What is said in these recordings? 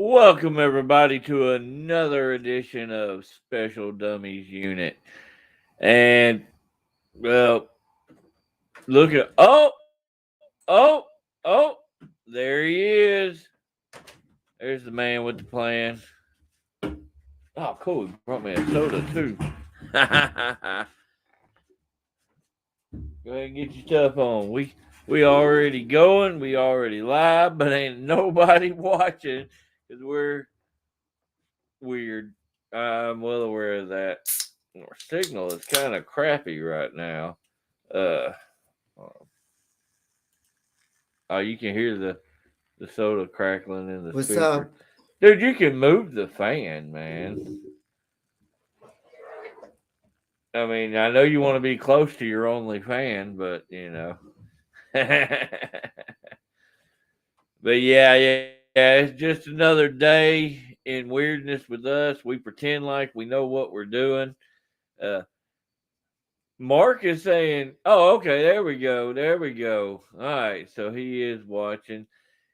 Welcome everybody to another edition of Special Dummies Unit. And well, look at oh, there he is. There's the man with the plan. Oh, cool. He brought me a soda too. Go ahead and get your stuff on. We already going. We already live, but ain't nobody watching because we're weird. I'm well aware of that. Our signal is kind of crappy right now. Uh, oh, you can hear the soda crackling in the What's speaker. up? Dude, you can move the fan, man. I mean, I know you want to be close to your only fan, but you know. But yeah, it's just another day in weirdness with us. We pretend like we know what we're doing. Uh, Mark is saying, "Oh, okay, there we go. All right, so he is watching.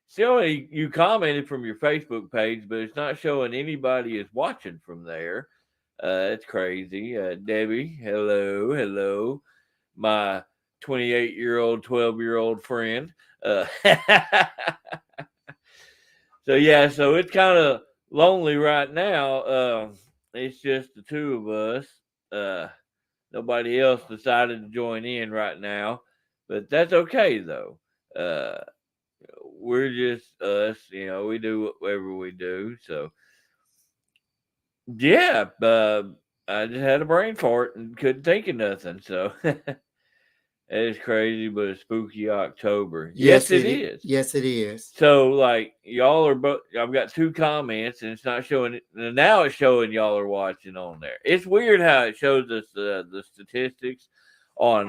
See, you commented from your Facebook page, but it's not showing anybody is watching from there. It's crazy. Debbie, hello, my 28-year-old, 12-year-old friend. So yeah, so it's kind of lonely right now. It's just the two of us. Uh, Nobody else decided to join in right now, but that's okay though. Uh, we're just us, we do whatever we do. So yeah, I just had a brain fart and couldn't think of nothing. So it's crazy, but it's spooky October. Yes, it is. Yes, it is. So like y'all are both. I've got two comments, and it's not showing. Now it's showing y'all are watching on there. It's weird how it shows us the statistics on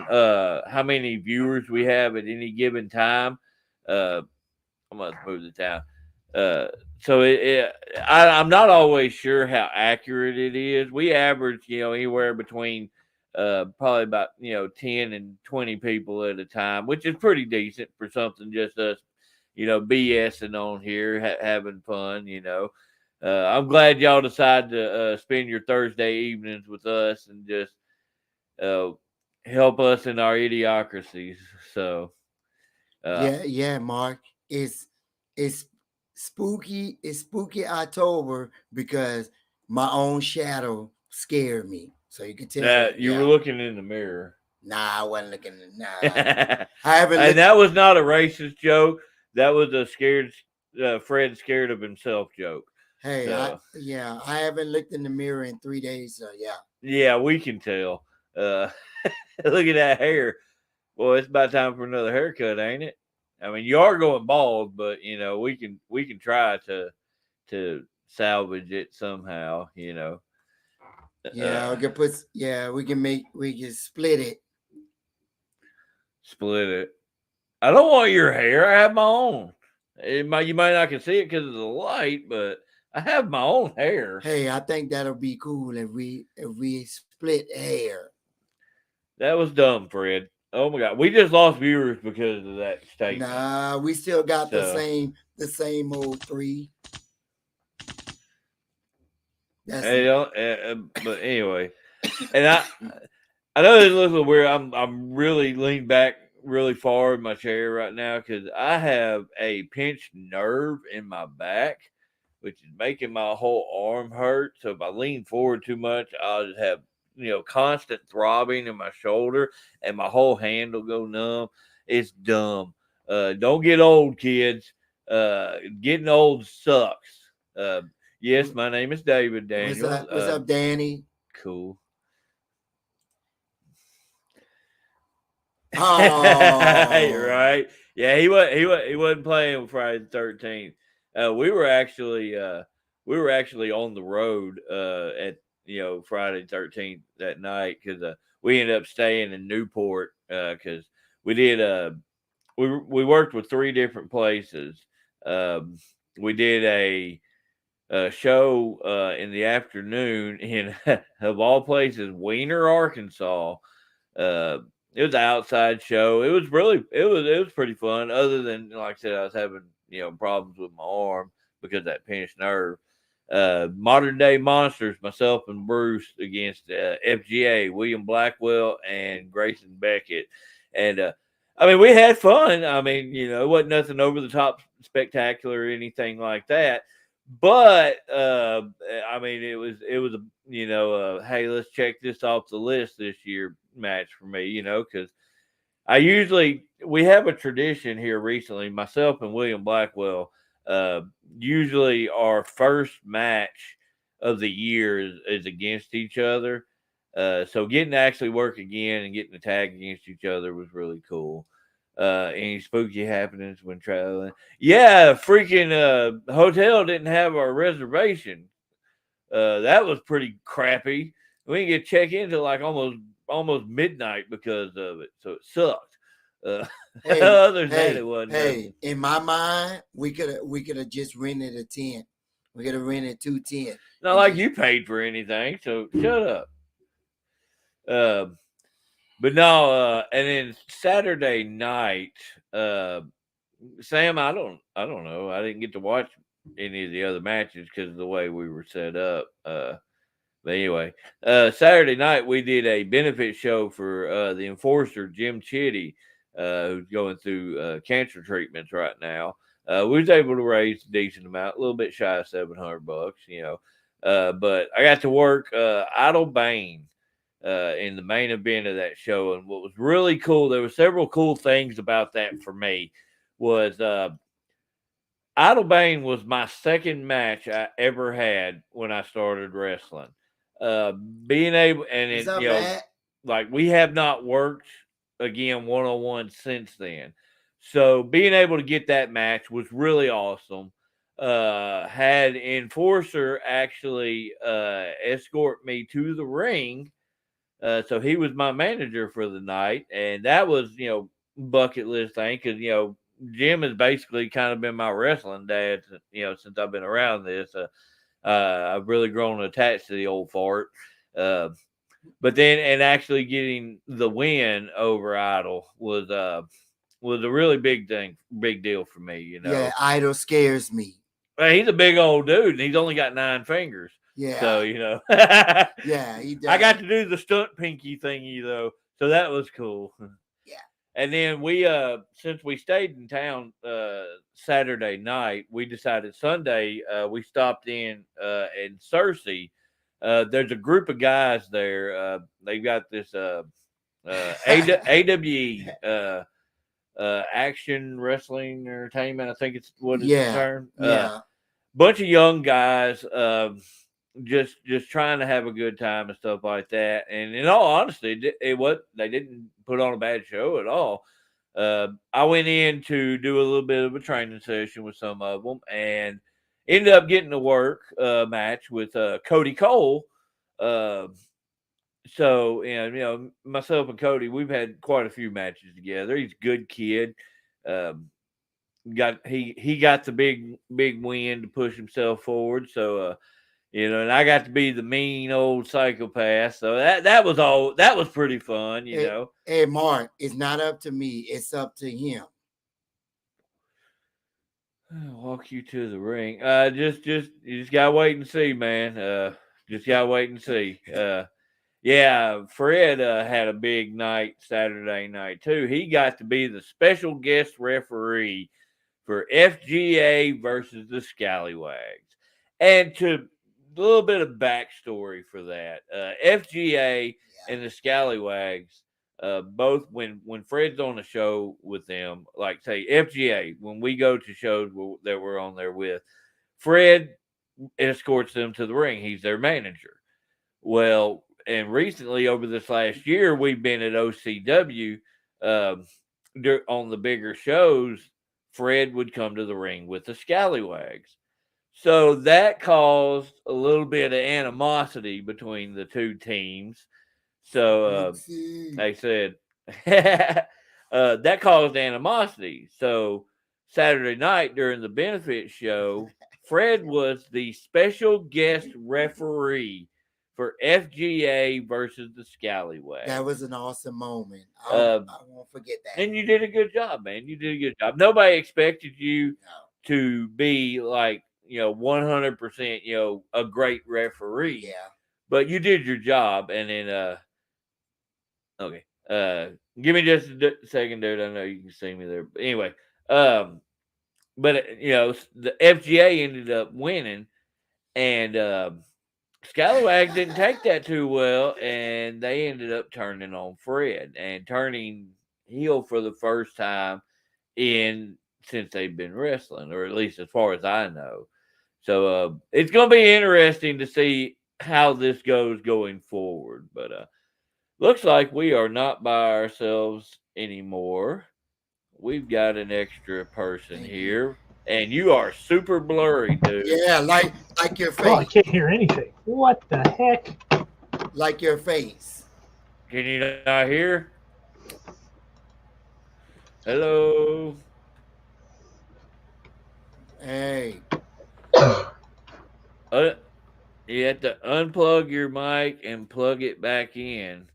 how many viewers we have at any given time. Uh, I'm gonna move the town. Uh, so I'm not always sure how accurate it is. We average, anywhere between probably about 10 and 20 people at a time, which is pretty decent for something just us, BSing on here, having fun. I'm glad y'all decided to spend your Thursday evenings with us and just uh, help us in our idiocracies. So. Uh, Yeah, Mark. It's spooky. It's spooky October because my own shadow scared me. So you can tell. that you were Yeah. looking in the mirror. Nah, I wasn't looking. Nah, And I haven't looked. that was not a racist joke. That was a Fred scared of himself joke. Hey, So I haven't looked in the mirror in 3 days. So yeah. yeah, we can tell. Uh, Look at that hair. Well, it's about time for another haircut, ain't it? I mean, you are going bald, but we can try to salvage it somehow. Yeah, we can put. Yeah, we can split it. Split it. I don't want your hair. I have my own. You might not can see it because of the light, but I have my own hair. Hey, I think that'll be cool if we split hair. That was dumb, Fred. Oh my god, we just lost viewers because of that statement. Nah, we still got So the same old three. That's hey, but anyway, and I know this looks a little weird. I'm really leaned back really far in my chair right now because I have a pinched nerve in my back, which is making my whole arm hurt. So if I lean forward too much, I'll just have constant throbbing in my shoulder, and my whole hand will go numb. It's dumb. Don't get old, kids. Getting old sucks. Yes, my name is David Daniels. what's up, Danny? Cool. Oh, Right? Yeah, he wasn't playing with Friday the 13th. We were actually on the road at Friday the 13th that night because we ended up staying in Newport because we did we worked with three different places. Um, we did a show in the afternoon in of all places, Wiener, Arkansas. Uh, it was an outside show. It was pretty fun. Other than like I said, I was having problems with my arm, because of that pinched nerve. Modern Day Monsters, myself and Bruce against FGA, William Blackwell and Grayson Beckett. And I mean, we had fun. I mean, it wasn't nothing over the top spectacular or anything like that. But I mean, it was a hey, let's check this off the list this year match for me, because we have a tradition here recently. Myself and William Blackwell, uh, usually our first match of the year is against each other. So getting to actually work again and getting to tag against each other was really cool. Any spooky happenings when traveling? Yeah, freaking hotel didn't have our reservation. That was pretty crappy. We didn't get check in till like almost midnight because of it, so it sucked. Hey, Other than that, it wasn't nothing. in my mind, we could have just rented a tent. We could have rented 2 tents. Not like you paid for anything, so shut up. But no, and then Saturday night, Sam, I don't know. I didn't get to watch any of the other matches because of the way we were set up. But anyway, Saturday night we did a benefit show for the enforcer Jim Chitty, who's going through cancer treatments right now. We was able to raise a decent amount, a little bit shy of $700, but I got to work Idle Bane in the main event of that show, and what was really cool, there were several cool things about that for me. Was Idle Bane was my second match I ever had when I started wrestling. Being able, and Is it, that bad? like we have not worked again 1-on-1 since then. So being able to get that match was really awesome. Had Enforcer actually escort me to the ring. So he was my manager for the night, and that was bucket list thing because Jim has basically kind of been my wrestling dad, since I've been around this. I've really grown attached to the old fart. Uh, but then, and actually getting the win over Idol was a really big deal for me. Yeah, Idol scares me. He's a big old dude, and he's only got 9 fingers. Yeah. So yeah, he does. I got to do the stunt pinky thingy though, so that was cool. Yeah. And then we since we stayed in town Saturday night, we decided Sunday we stopped in Cersei. There's a group of guys there. They've got this AWE action wrestling entertainment. I think it's what it's termed. Bunch of young guys. Just trying to have a good time and stuff like that. And in all honesty, they didn't put on a bad show at all. I went in to do a little bit of a training session with some of them and ended up getting to work match with Cody Cole. So myself and Cody, we've had quite a few matches together. He's a good kid. He got the big win to push himself forward. So and I got to be the mean old psychopath. So that was pretty fun, Hey, Mark, it's not up to me. It's up to him. Walk you to the ring. You just gotta wait and see, man. Just gotta wait and see. Yeah, Fred had a big night Saturday night too. He got to be the special guest referee for FGA versus the Scallywags. And to a little bit of backstory for that, FGA and the Scallywags, both when Fred's on a show with them, like say FGA, when we go to shows that we're on there with, Fred escorts them to the ring. He's their manager. Well, and recently over this last year, we've been at OCW on the bigger shows. Fred would come to the ring with the Scallywags. So that caused a little bit of animosity between the two teams. So they said that caused animosity. So Saturday night during the benefit show, Fred was the special guest referee for FGA versus the Scallywags. That was an awesome moment. I won't forget that. And you did a good job, man. You did a good job. Nobody expected you to be like 100%, a great referee. Yeah. But you did your job, and then okay. Give me just a second, dude. I know you can see me there. But anyway, but the FGA ended up winning, and Scalawag didn't take that too well, and they ended up turning on Fred and turning heel for the first time since they've been wrestling, or at least as far as I know. So it's going to be interesting to see how this goes going forward. But looks like we are not by ourselves anymore. We've got an extra person here, and you are super blurry, dude. Yeah, like your face. Oh, I can't hear anything. What the heck? Like your face. Can you not hear? Hello. Hey. You have to unplug your mic and plug it back in.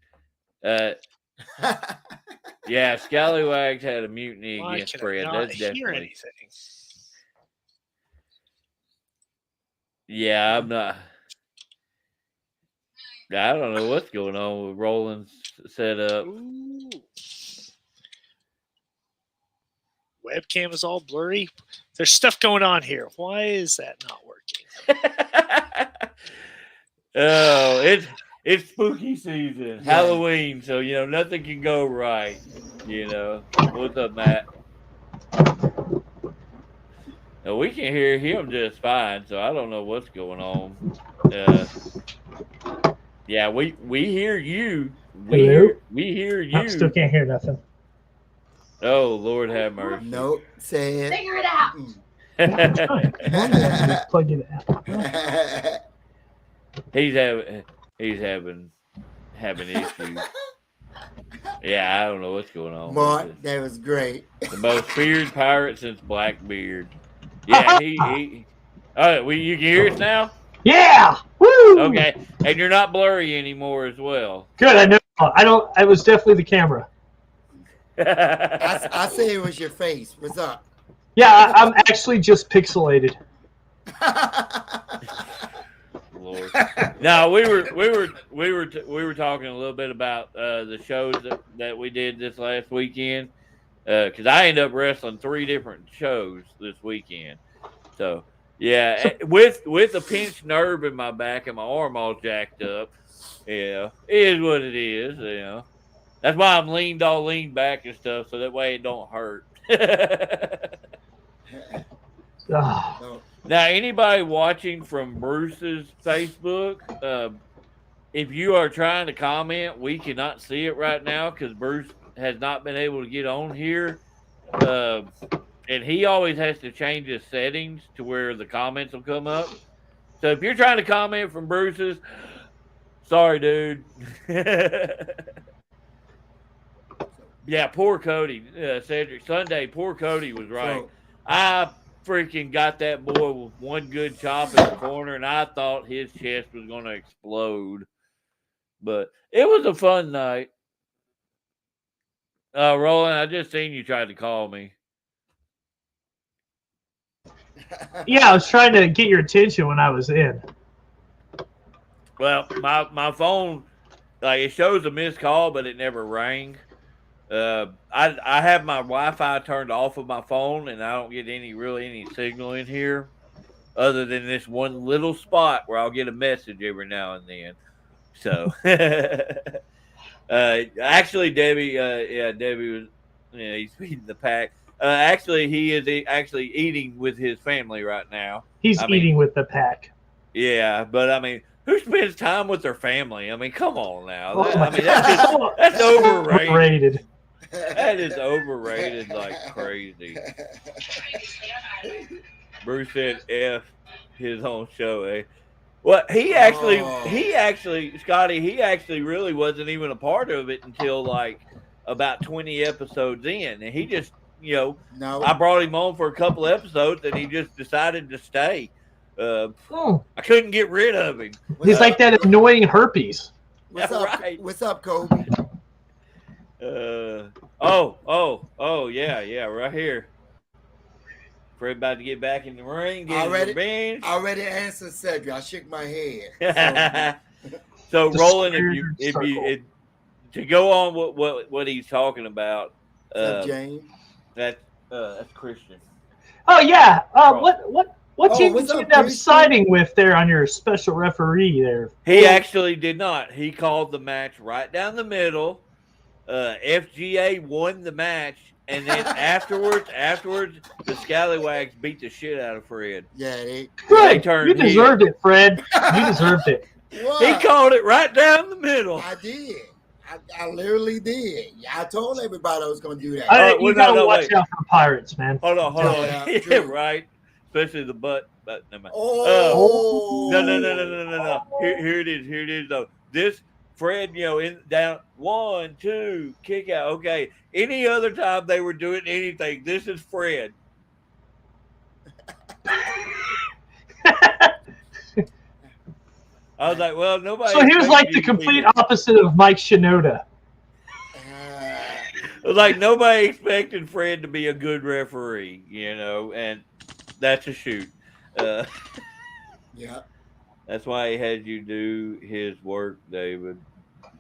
Yeah, Scallywags had a mutiny Why against can Fred. I not That's hear definitely. anything? Yeah, I'm not. I don't know what's going on with Roland's setup. Ooh. Webcam is all blurry. There's stuff going on here. Why is that not working? Oh, it's spooky season, Yeah. Halloween, so nothing can go right. What's up, Matt? No, we can hear him just fine, so I don't know what's going on. Yeah, we hear you. We hear you. I still can't hear nothing. Oh, Lord have mercy. Nope. Say it. Figure it out. I'm trying. Just plug it out. He's having issues. Yeah, I don't know what's going on. Mark, that was great. The most feared pirate since Blackbeard. Yeah, he you can hear us now? Yeah! Woo! Okay. And you're not blurry anymore as well. Good, I know. I was definitely the camera. I say it was your face. What's up? Yeah, I'm actually just pixelated. Lord. No, we were talking a little bit about the shows that we did this last weekend, because I ended up wrestling 3 different shows this weekend. So yeah, with a pinched nerve in my back and my arm all jacked up. It is what it is. That's why I'm leaned back and stuff, so that way it don't hurt. Now, anybody watching from Bruce's Facebook, if you are trying to comment, we cannot see it right now because Bruce has not been able to get on here. And he always has to change his settings to where the comments will come up. So if you're trying to comment from Bruce's, sorry, dude. Yeah, poor Cody. Cedric Sunday, poor Cody was right. I freaking got that boy with one good chop in the corner, and I thought his chest was going to explode. But it was a fun night. Roland, I just seen you tried to call me. Yeah, I was trying to get your attention when I was in. Well, my phone, like, it shows a missed call, but it never rang. I have my Wi-Fi turned off of my phone, and I don't get any signal in here, other than this one little spot where I'll get a message every now and then. So, actually, Debbie, Debbie was, he's feeding the pack. Actually, he is actually eating with his family right now. He's eating with the pack. Yeah, but I mean, who spends time with their family? I mean, come on now. Oh, That's overrated. Overrated. That is overrated like crazy. Bruce said F his own show, eh? Well, he actually, Scotty, he actually really wasn't even a part of it until like about 20 episodes in. And he just, I brought him on for a couple episodes and he just decided to stay. I couldn't get rid of him. He's like that annoying herpes. What's up? Right. What's up, Kobe? Yeah, right here. Fred about to get back in the ring, get his Already- revenge. I already answered Cedric. I shook my head. So The Roland, squared circle. to go on what he's talking about, So, James. that's Christian. Oh yeah. Right. What Oh, team what's did you up, end up Christian? siding with there on your special referee there? He actually did not. He called the match right down the middle. FGA won the match, and then afterwards, the Scallywags beat the shit out of Fred. Yeah, they Good. turned You deserved heel. it, Fred. You deserved it. what? He called it right down the middle. I did. I literally did. I told everybody I was going to do that. right, You well, gotta no, watch wait. out for pirates, man. Hold on. Yeah, Yeah, true. right. Especially the butt. But never mind. Oh. No. Here it is though. This Fred, in down 1, 2, kick out. Okay. Any other time they were doing anything, this is Fred. I was like, well, nobody. So he was like expected the you to be complete this. opposite of Mike Shinoda. It was like nobody expected Fred to be a good referee, and that's a shoot. Yeah. That's why he had you do his work, David.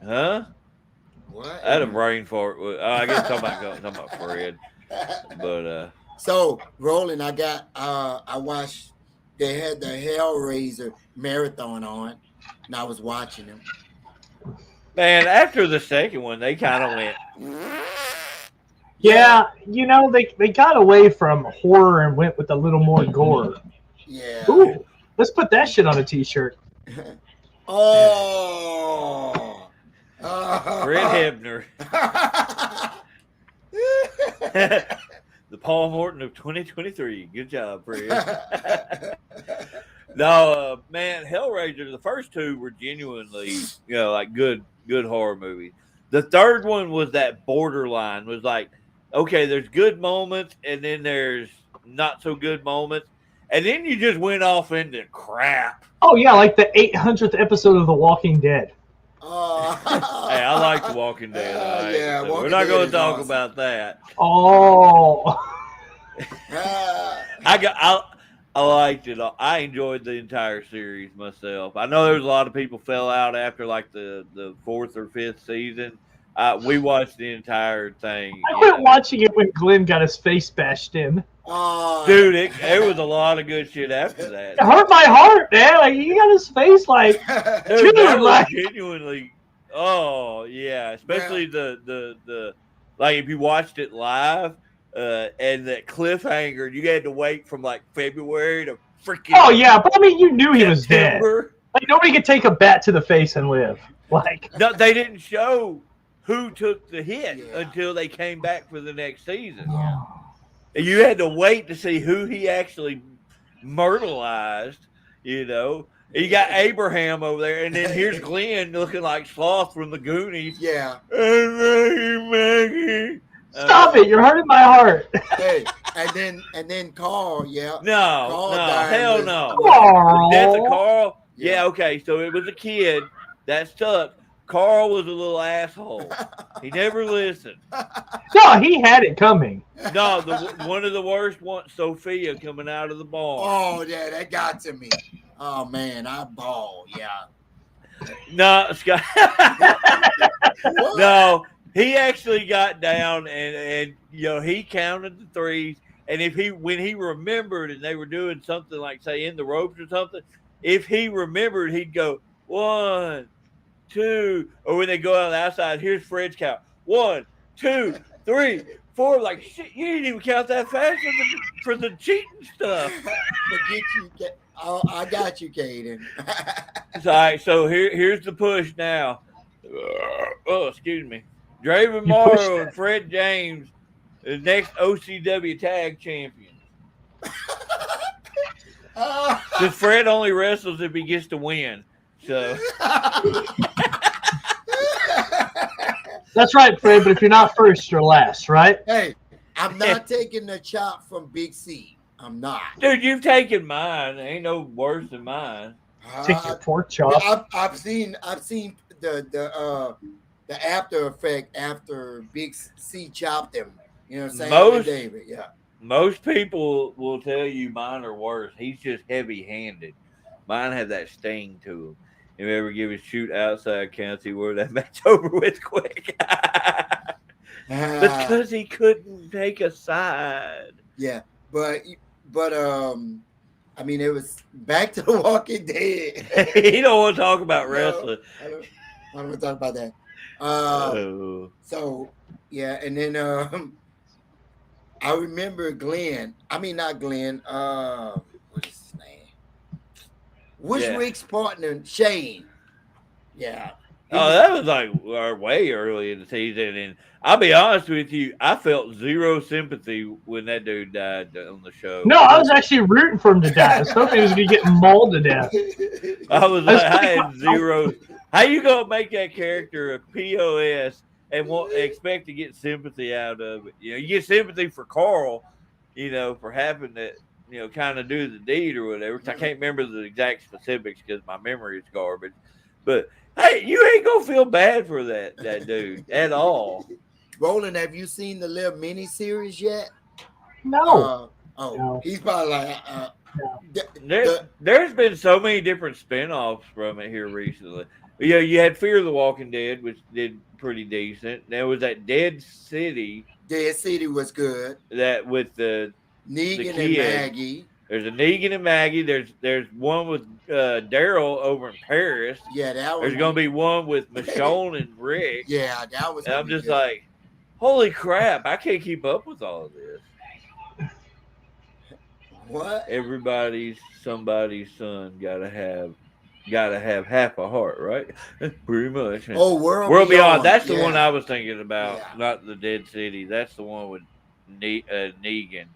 Huh? What? I had a brain fart. I guess talking about Fred, but So, Roland, I watched, they had the Hellraiser marathon on, and I was watching them. man, after the second one, they kind of went. Yeah, they got away from horror and went with a little more gore. Yeah. Ooh, let's put that shit on a t-shirt. Oh. Fred Hebner, the Paul Morton of 2023. Good job, Fred. No, man, Hellraiser. The first two were genuinely, like good horror movies. The third one was that borderline. Was like, okay, there's good moments, and then there's not so good moments, and then you just went off into crap. Oh yeah, like the 800th episode of The Walking Dead. Hey, I like The Walking Dead. All right? Yeah, So we're Walking not Dead going is to talk awesome. about that. Oh. I liked it. I enjoyed the entire series myself. I know there's a lot of people fell out after like the fourth or fifth season. We watched the entire thing. I quit watching it when Glenn got his face bashed in. Dude, there was a lot of good shit after that. It hurt my heart, man. Like he got his face like Dude, that was like genuinely. Oh yeah, especially the like if you watched it live, and that cliffhanger, you had to wait from like February to freaking. Oh yeah, but I mean you knew he was dead. September. Like nobody could take a bat to the face and live. Like No, they didn't show who took the hit Yeah. until they came back for the next season. And you had to wait to see who he actually myrtleized, And you got Abraham over there, and then here's Glenn looking like Sloth from the Goonies. Yeah. Maggie. stop it, you're hurting my heart. Hey, and then Carl, yeah. No, Carl no, died hell with- no. Aw. The death of Carl? Yeah. Yeah, okay. So it was a kid that stuck. Carl was a little asshole. He never listened. No, he had it coming. No, one of the worst ones, Sophia coming out of the barn. Oh, yeah, that got to me. Oh man, I bawled. Yeah. No, Scott. What? No, he actually got down and he counted the threes. And when he remembered and they were doing something like say in the ropes or something, if he remembered, he'd go 1, 2, or when they go on the outside, here's Fred's count 1, 2, 3, 4. Like shit, you didn't even count that fast for the cheating stuff. I got you, Caden. All right, so here's the push now. Oh, excuse me. Draven You pushed Morrow that. and Fred James, the next OCW tag champion. Because Fred only wrestles if he gets to win. So That's right, Fred, but if you're not first, you're last, right? Hey, I'm not taking the chop from Big C. I'm not. dude, you've taken mine. Ain't no worse than mine. Take your pork chop. I've seen the after effect after Big C chopped him. You know what I'm saying? Most- David, yeah. Most people will tell you mine are worse. He's just heavy-handed. Mine have that sting to him. If you ever give a shoot outside county where that match over with quick. That's because he couldn't take a side. Yeah, but I mean, it was back to The Walking Dead. He don't want to talk about wrestling. I don't want to talk about that. Oh. So yeah, and then I remember Glenn. I mean, not Glenn. What is his name? What's Rick's partner? Shane. Yeah. That was like way early in the season, and I'll be honest with you, I felt zero sympathy when that dude died on the show. No, I was actually rooting for him to die. I was hoping he was going to get mauled to death. I had zero. How you gonna make that character a POS and expect to get sympathy out of it? You get sympathy for Carl, for having to, kind of do the deed or whatever. I can't remember the exact specifics because my memory is garbage. But hey, you ain't gonna feel bad for that dude at all. Roland, have you seen the little mini series yet? No. No. He's probably like, There's been so many different spinoffs from it here recently. You had Fear of the Walking Dead, which did pretty decent. There was that Dead City. Dead City was good. That with the Negan and Maggie. There's a Negan and Maggie. There's one with Daryl over in Paris. Yeah, that was. There's gonna be one with Michonne and Rick. Yeah, that was. And I'm just like, holy crap! I can't keep up with all of this. What? Somebody's son gotta have half a heart, right? Pretty much. Oh, World Beyond. That's the one I was thinking about, not the Dead City. That's the one with Negan.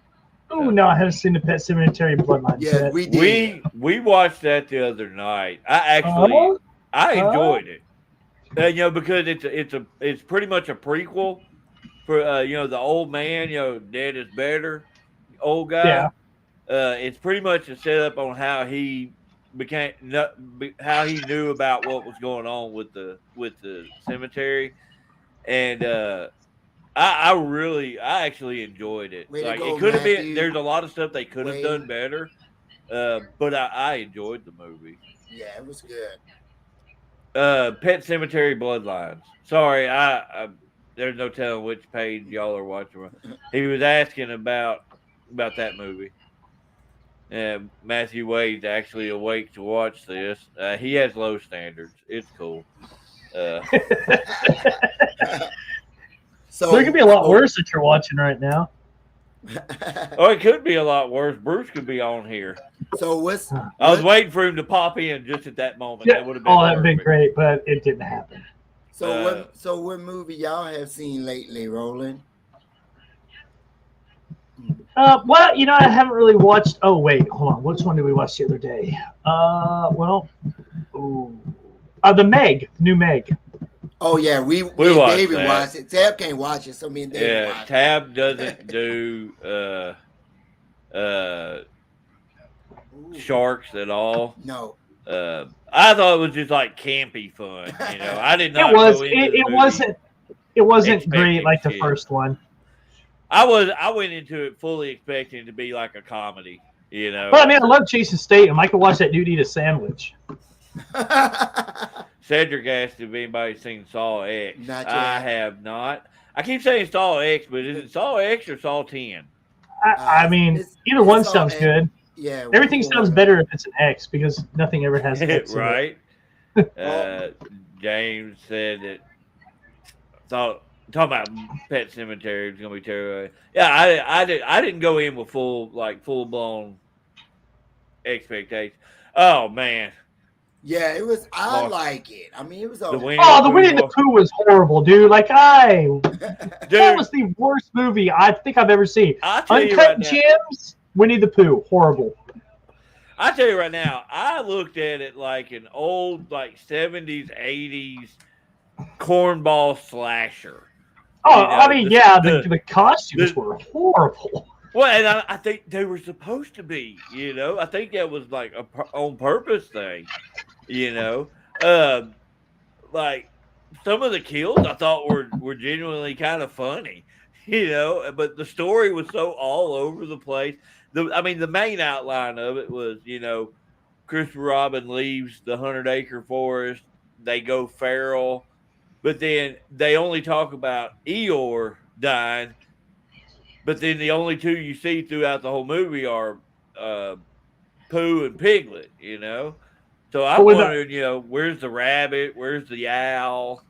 Oh no, I haven't seen the Pet Cemetery Bloodlines. Yeah, we did. We watched that the other night. I enjoyed it. Because it's pretty much a prequel for the old man. Dead is better. Old guy. Yeah. It's pretty much a setup on how he how he knew about what was going on with the cemetery, and I actually enjoyed it. It could have been. There's a lot of stuff they could have done better, but I enjoyed the movie. Yeah, it was good. Pet Cemetery Bloodlines. Sorry, I there's no telling which page y'all are watching. He was asking about that movie. Matthew Wade's actually awake to watch this. He has low standards. It's cool. So there could be a lot worse that you're watching right now. It could be a lot worse. Bruce could be on here. So I was waiting for him to pop in just at that moment. Yeah. That would have been that'd been great, but it didn't happen. So what movie y'all have seen lately, Roland? Well, I haven't really watched. Oh wait, hold on. Which one did we watch the other day? The Meg, new Meg. Oh yeah, we watched David that. watched it. Tab can't watch it, so me and David watched Tab doesn't do sharks at all. No. I thought it was just like campy fun. I did not. It wasn't great like the first one. I went into it fully expecting it to be like a comedy. Well, I love Jason Statham. I could watch that dude eat a sandwich. Cedric asked if anybody's seen Saw X. Not yet. I have not. I keep saying Saw X, but is it Saw X or Saw 10? Either one sounds good. Yeah. Everything sounds better if it's an X because nothing ever has an X. Right. James said that. Talking about Pet Cemetery is gonna be terrible. Yeah, I didn't go in with full blown expectations. Oh man. Yeah, it was. I like it. It was. The Winnie the Pooh was horrible, dude. That was the worst movie I think I've ever seen. Uncut Gems, Winnie the Pooh, horrible. I tell you right now, I looked at it like an old 70s, 80s cornball slasher. The costumes were horrible. Well, and I think they were supposed to be, I think that was like a on purpose thing, some of the kills I thought were genuinely kind of funny, you know, but the story was so all over the place. The main outline of it was, you know, Christopher Robin leaves the 100-acre forest. They go feral, but then they only talk about Eeyore dying. But then the only two you see throughout the whole movie are Pooh and Piglet, you know. So I'm wondering, you know, where's the rabbit? Where's the owl?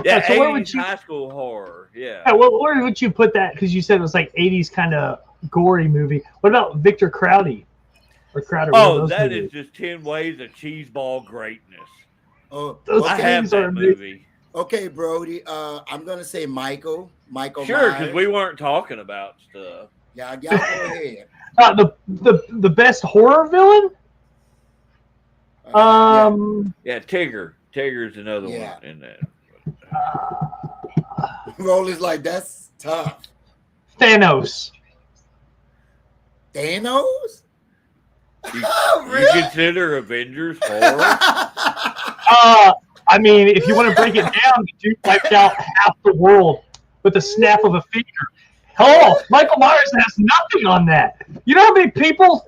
Yeah, so 80s high school horror. Yeah. Where would you put that? Because you said it was like 80s kind of gory movie. What about Victor Crowdy? Or Crowder? Oh, that is just 10 Ways of Cheeseball Greatness. Oh, I have that movie. Okay, Brody. I'm gonna say Michael. Sure, because we weren't talking about stuff. Yeah, go ahead. The best horror villain? Yeah, Tigger. Tigger's another one in there. Roller's like, that's tough. Thanos. Thanos? You consider Avengers horror? I mean, if you want to break it down, the dude wiped out half the world with a snap of a finger. Hello, Michael Myers has nothing on that. You know how many people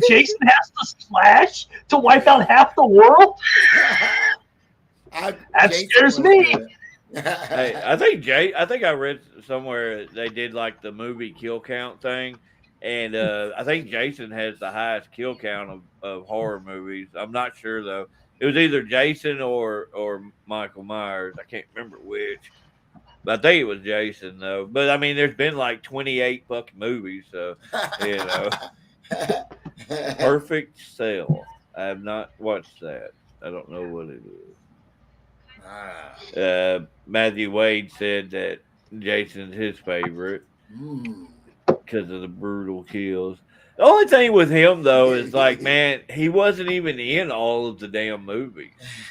Jason has to slash to wipe out half the world? That scares me. Hey, I think I read somewhere they did like the movie kill count thing, and I think Jason has the highest kill count of horror movies. I'm not sure though. It was either Jason or Michael Myers. I can't remember which. But I think it was Jason though. But I mean, there's been like 28 fucking movies, so you know. Perfect Cell. I have not watched that. I don't know what it is. Matthew Wade said that Jason's his favorite because of the brutal kills. The only thing with him though is like, man, he wasn't even in all of the damn movies.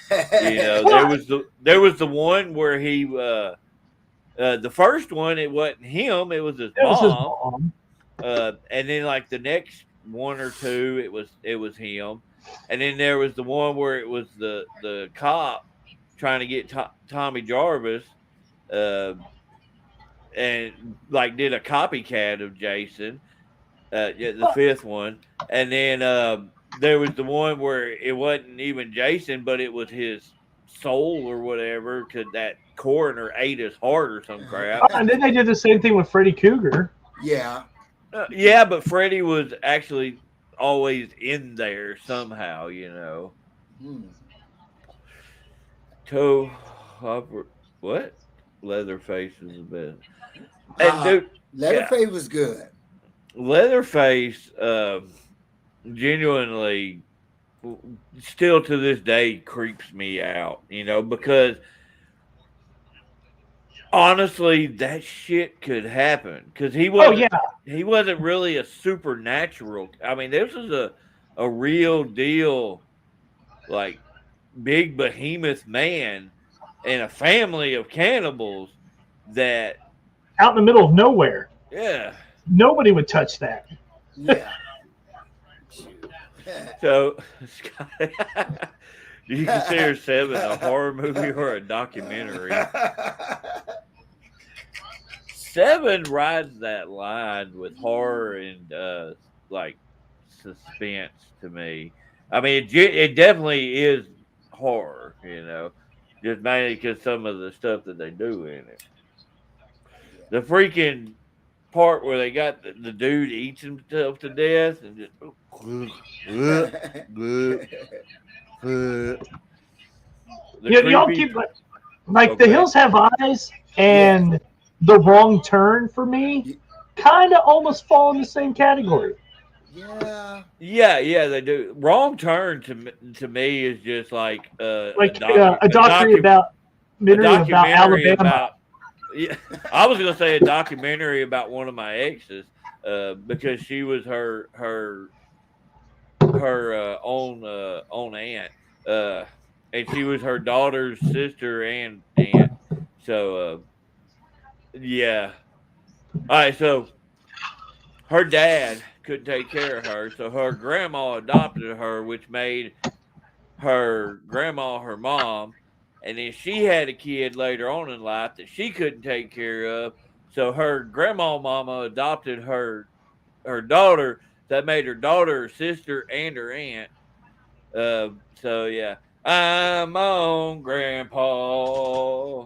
You know, there was the one where he the first one, it wasn't him, it was his mom. And then like the next one or two, it was him. And then there was the one where it was the cop trying to get Tommy Jarvis, and like did a copycat of Jason, the fifth one. And then there was the one where it wasn't even Jason, but it was his soul or whatever, because that coroner ate his heart or some crap. And then they did the same thing with Freddy Krueger. Yeah. Yeah, but Freddy was actually always in there somehow, you know. What? Leatherface is the best. And dude, Leatherface was good. Leatherface, genuinely, still to this day creeps me out, you know, because honestly, that shit could happen because he wasn't really a supernatural. I mean, this is a real deal, like big behemoth man and a family of cannibals that out in the middle of nowhere. Yeah, nobody would touch that. Yeah. So, Scott, do you consider Seven a horror movie or a documentary? Seven rides that line with horror and like suspense to me. I mean, it definitely is horror, you know, just mainly because some of the stuff that they do in it. The freaking part where they got the dude eats himself to death and just y'all keep like The Hills Have Eyes and The Wrong Turn for me kind of almost fall in the same category. Yeah, they do. Wrong Turn to me is just like a documentary about Alabama. Yeah, I was gonna say a documentary about one of my exes, because she was her own aunt, and she was her daughter's sister and aunt. So, yeah. All right, so her dad couldn't take care of her, so her grandma adopted her, which made her grandma her mom. And then she had a kid later on in life that she couldn't take care of. So her grandma mama adopted her daughter. That made her daughter her sister and her aunt. So yeah, I'm my own grandpa.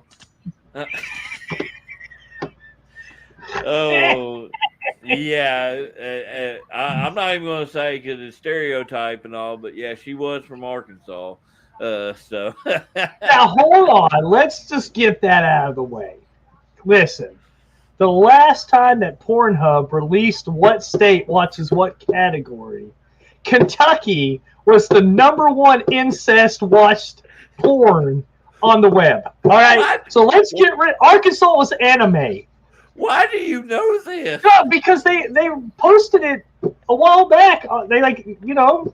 Oh, yeah. I'm not even going to say because it's stereotype and all, but yeah, she was from Arkansas. So Now hold on. Let's just get that out of the way. Listen, the last time that Pornhub released what state watches what category, Kentucky was the #1 incest watched porn on the web. All right, What? so let's get rid. Arkansas was anime. Why do you know this? No, because they posted it a while back. They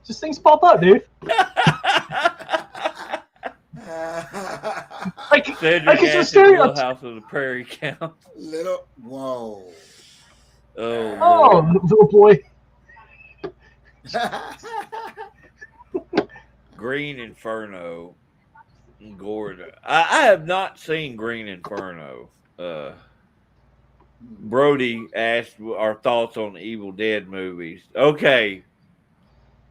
just things pop up, dude. Like Cedric it's a asked stereotype. Little House of the Prairie count. Whoa. Oh, Oh, Lord. little boy. Green Inferno. Gordon. I have not seen Green Inferno. Brody asked our thoughts on the Evil Dead movies. Okay.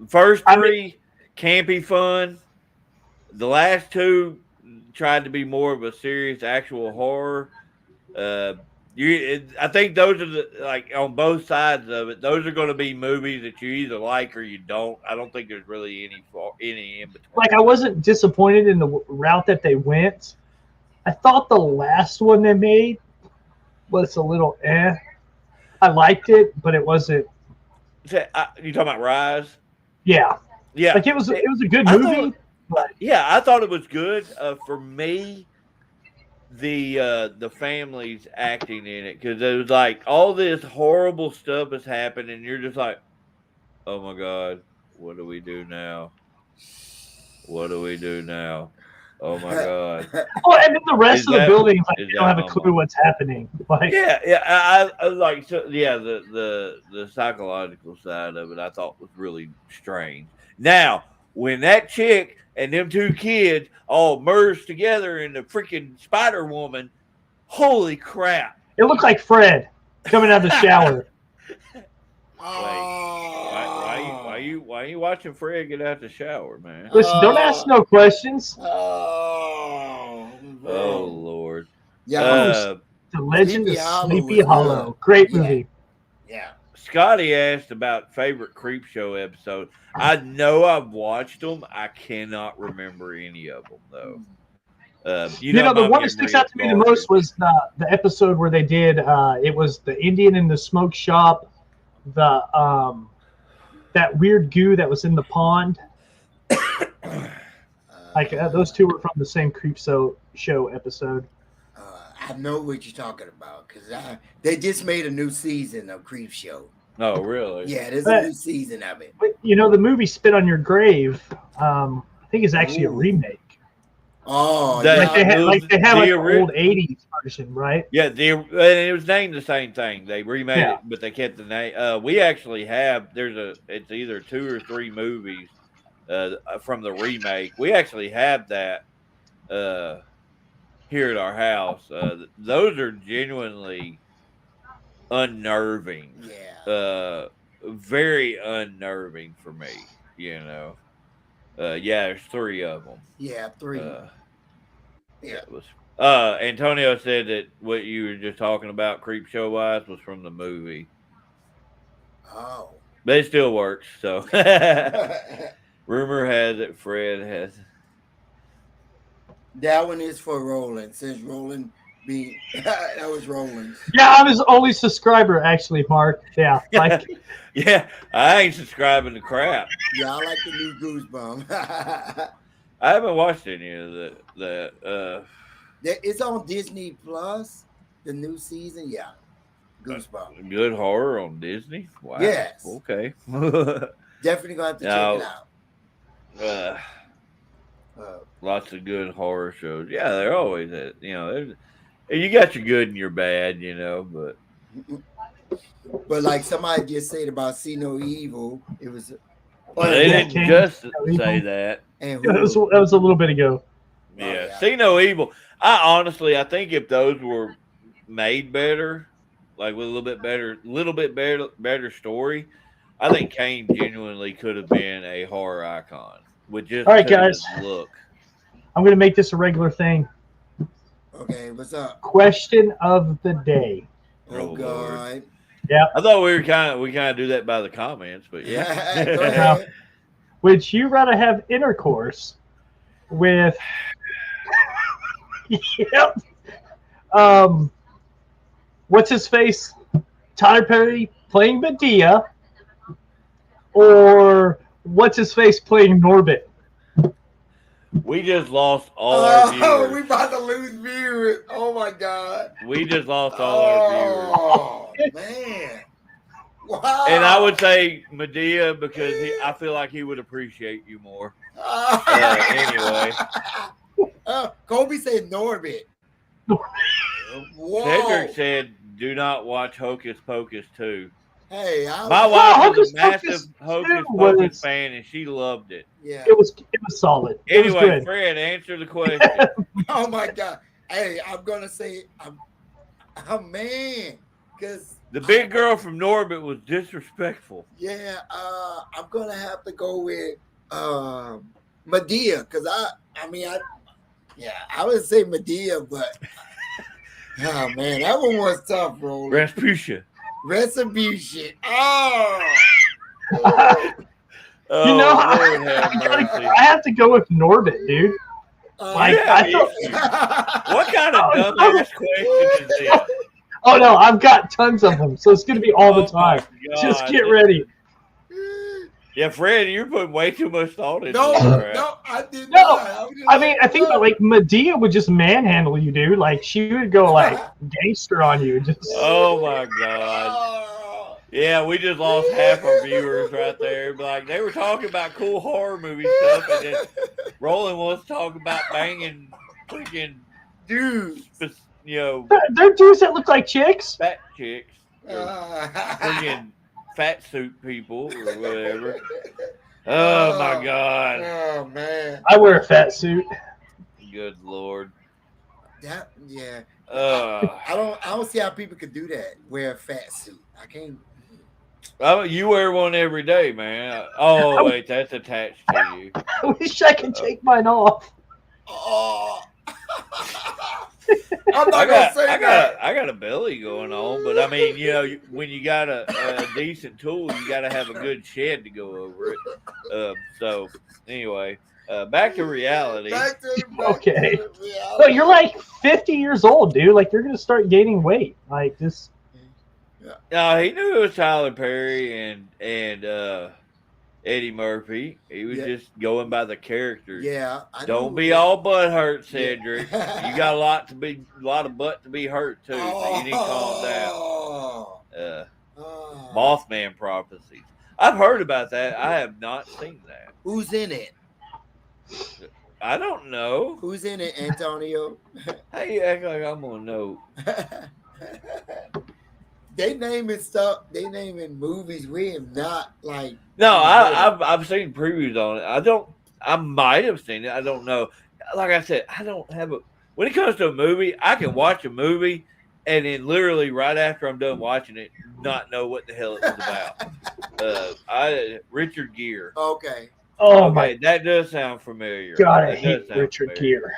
First three, campy fun. The last two tried to be more of a serious actual horror. I think those are like on both sides of it. Those are going to be movies that you either like or you don't. I don't think there's really any in between. Like I wasn't disappointed in the route that they went. I thought the last one they made was a little eh. I liked it, but it wasn't. You talking about Rise? Yeah, Yeah. like it was a good movie. I thought it was good. For me, the family's acting in it because it was like all this horrible stuff has happened, and you're just like, oh my god, what do we do now? What do we do now? Oh my god! Oh, and then the rest of the buildings, like, they don't have a my clue what's happening. Like, I like the psychological side of it. I thought was really strange. Now, when that chick and them two kids all merged together in the freaking Spider Woman, holy crap! it looked like Fred coming out of the shower. Why are you watching Fred get out the shower, man? Listen, don't ask no questions. Oh Lord! Yeah, The Legend Sleepy of Hollow Sleepy was Hollow. good. Great Yeah. movie. yeah. Scotty asked about favorite Creep Show episode. I know I've watched them. I cannot remember any of them though. The one that sticks out to me the most was the episode where they did. It was the Indian in the smoke shop. That weird goo that was in the pond. Like those two were from the same Creep Show episode. I know what you're talking about because they just made a new season of Creep Show. Oh, really? Yeah, there's a new season of it. But the movie Spit on Your Grave, I think is actually a remake. Oh, That- Like they have the an old '80s version, right? Yeah, and it was named the same thing. They remade Yeah. it, but they kept the name. We actually have it's either 2 or 3 movies from the remake. We actually have that here at our house. Those are genuinely unnerving. Yeah. Very unnerving for me. There's 3 of them. Yeah, 3. Yeah. It was. Antonio said that what you were just talking about, Creep Show wise, was from the movie, Oh. but it still works. So, rumor has it Fred has. That one is for Roland. Since Roland that was Roland. Yeah, I'm his only subscriber, actually, Mark. Yeah, like Yeah, I ain't subscribing to crap. Yeah, I like the new Goosebumps. I haven't watched any of the. It's on Disney Plus, the new season. Yeah, Goosebumps. Good horror on Disney. Wow. Yes. Okay. Definitely gonna have to check it out. Lots of good horror shows. Yeah, they're always at. You got your good and your bad. But. But like somebody just said about See No Evil, it was. They didn't just say that. And that was a little bit ago. Yeah. yeah. See No Evil. I think if those were made better, like with a little bit better story, I think Kane genuinely could have been a horror icon with just All right, because of guys. his look. I'm going to make this a regular thing. Okay, what's up? Question of the day. Oh, Oh, Lord. God. Yeah. I thought we kind of do that by the comments, but yeah. Go ahead. Would you rather have intercourse with yep. What's his face? Tyler Perry playing Medea, or what's his face playing Norbit? We just lost all our viewers. We about to lose viewers. Oh my God. We just lost all our viewers. Oh man. Wow. And I would say Medea because I feel like he would appreciate you more. Anyway. Kobe said Norbit. Whoa. Cedric said, "Do not watch Hocus Pocus 2." Hey, My wife was a Hocus massive Pocus Hocus 2 Pocus was- fan, and she loved it. Yeah. It was solid. It was Anyway, good. Fred, answer the question. Oh my God. Hey, I'm gonna say, oh man, because The big girl from Norbit was disrespectful. yeah, I'm gonna have to go with Medea, because I would say Medea, but oh man, that one was tough, bro. Rasputia. Retribution. Oh. Oh, You know, Lord have mercy. I have to go with Norbit, dude. Like, yeah, I thought, What kind of dumbass question is this? oh no, I've got tons of them, so it's gonna be all the Oh, my time. Just God. get ready. Yeah, Fred, you're putting way too much thought into No, this crap. no, I did No, not. I mean, I think about like Medea would just manhandle you, dude. Like she would go like gangster on you. Just Oh my God. Oh. Yeah, we just lost half our viewers right there. Like they were talking about cool horror movie stuff, and then Roland wants to talk about banging freaking Dude. they're dudes that look like chicks. fat chicks, or freaking fat suit people, or whatever. Oh my God. Oh man. I wear a fat suit. Good Lord. That yeah. Uh, I don't see how people could do that. Wear a fat suit. I can't. you wear one every day, man. Oh wait, that's attached to you. I wish I could take mine off. Oh. I'm not gonna say that. I got a belly going on, but I mean, when you got a decent tool, you got to have a good shed to go over it. So anyway, back to reality. Okay. No, you're like 50 years old, dude. Like you're gonna start gaining weight. Like this. No, he knew it was Tyler Perry and Eddie Murphy. He was just going by the characters. Yeah. Don't be all butt hurt, Cedric. You got a lot of butt to be hurt too. So you need to calm down. Mothman prophecies. I've heard about that. I have not seen that. Who's in it? I don't know. Who's in it, Antonio? How you act like I'm gonna know? They naming stuff. They naming movies. We have not like. No, I've seen previews on it. I might have seen it. I don't know. Like I said, I don't have a. When it comes to a movie, I can watch a movie and then literally right after I'm done watching it, not know what the hell it was about. Richard Gere. Okay. Oh Okay, my that does sound familiar. God, I That hate does sound Richard familiar. Gere.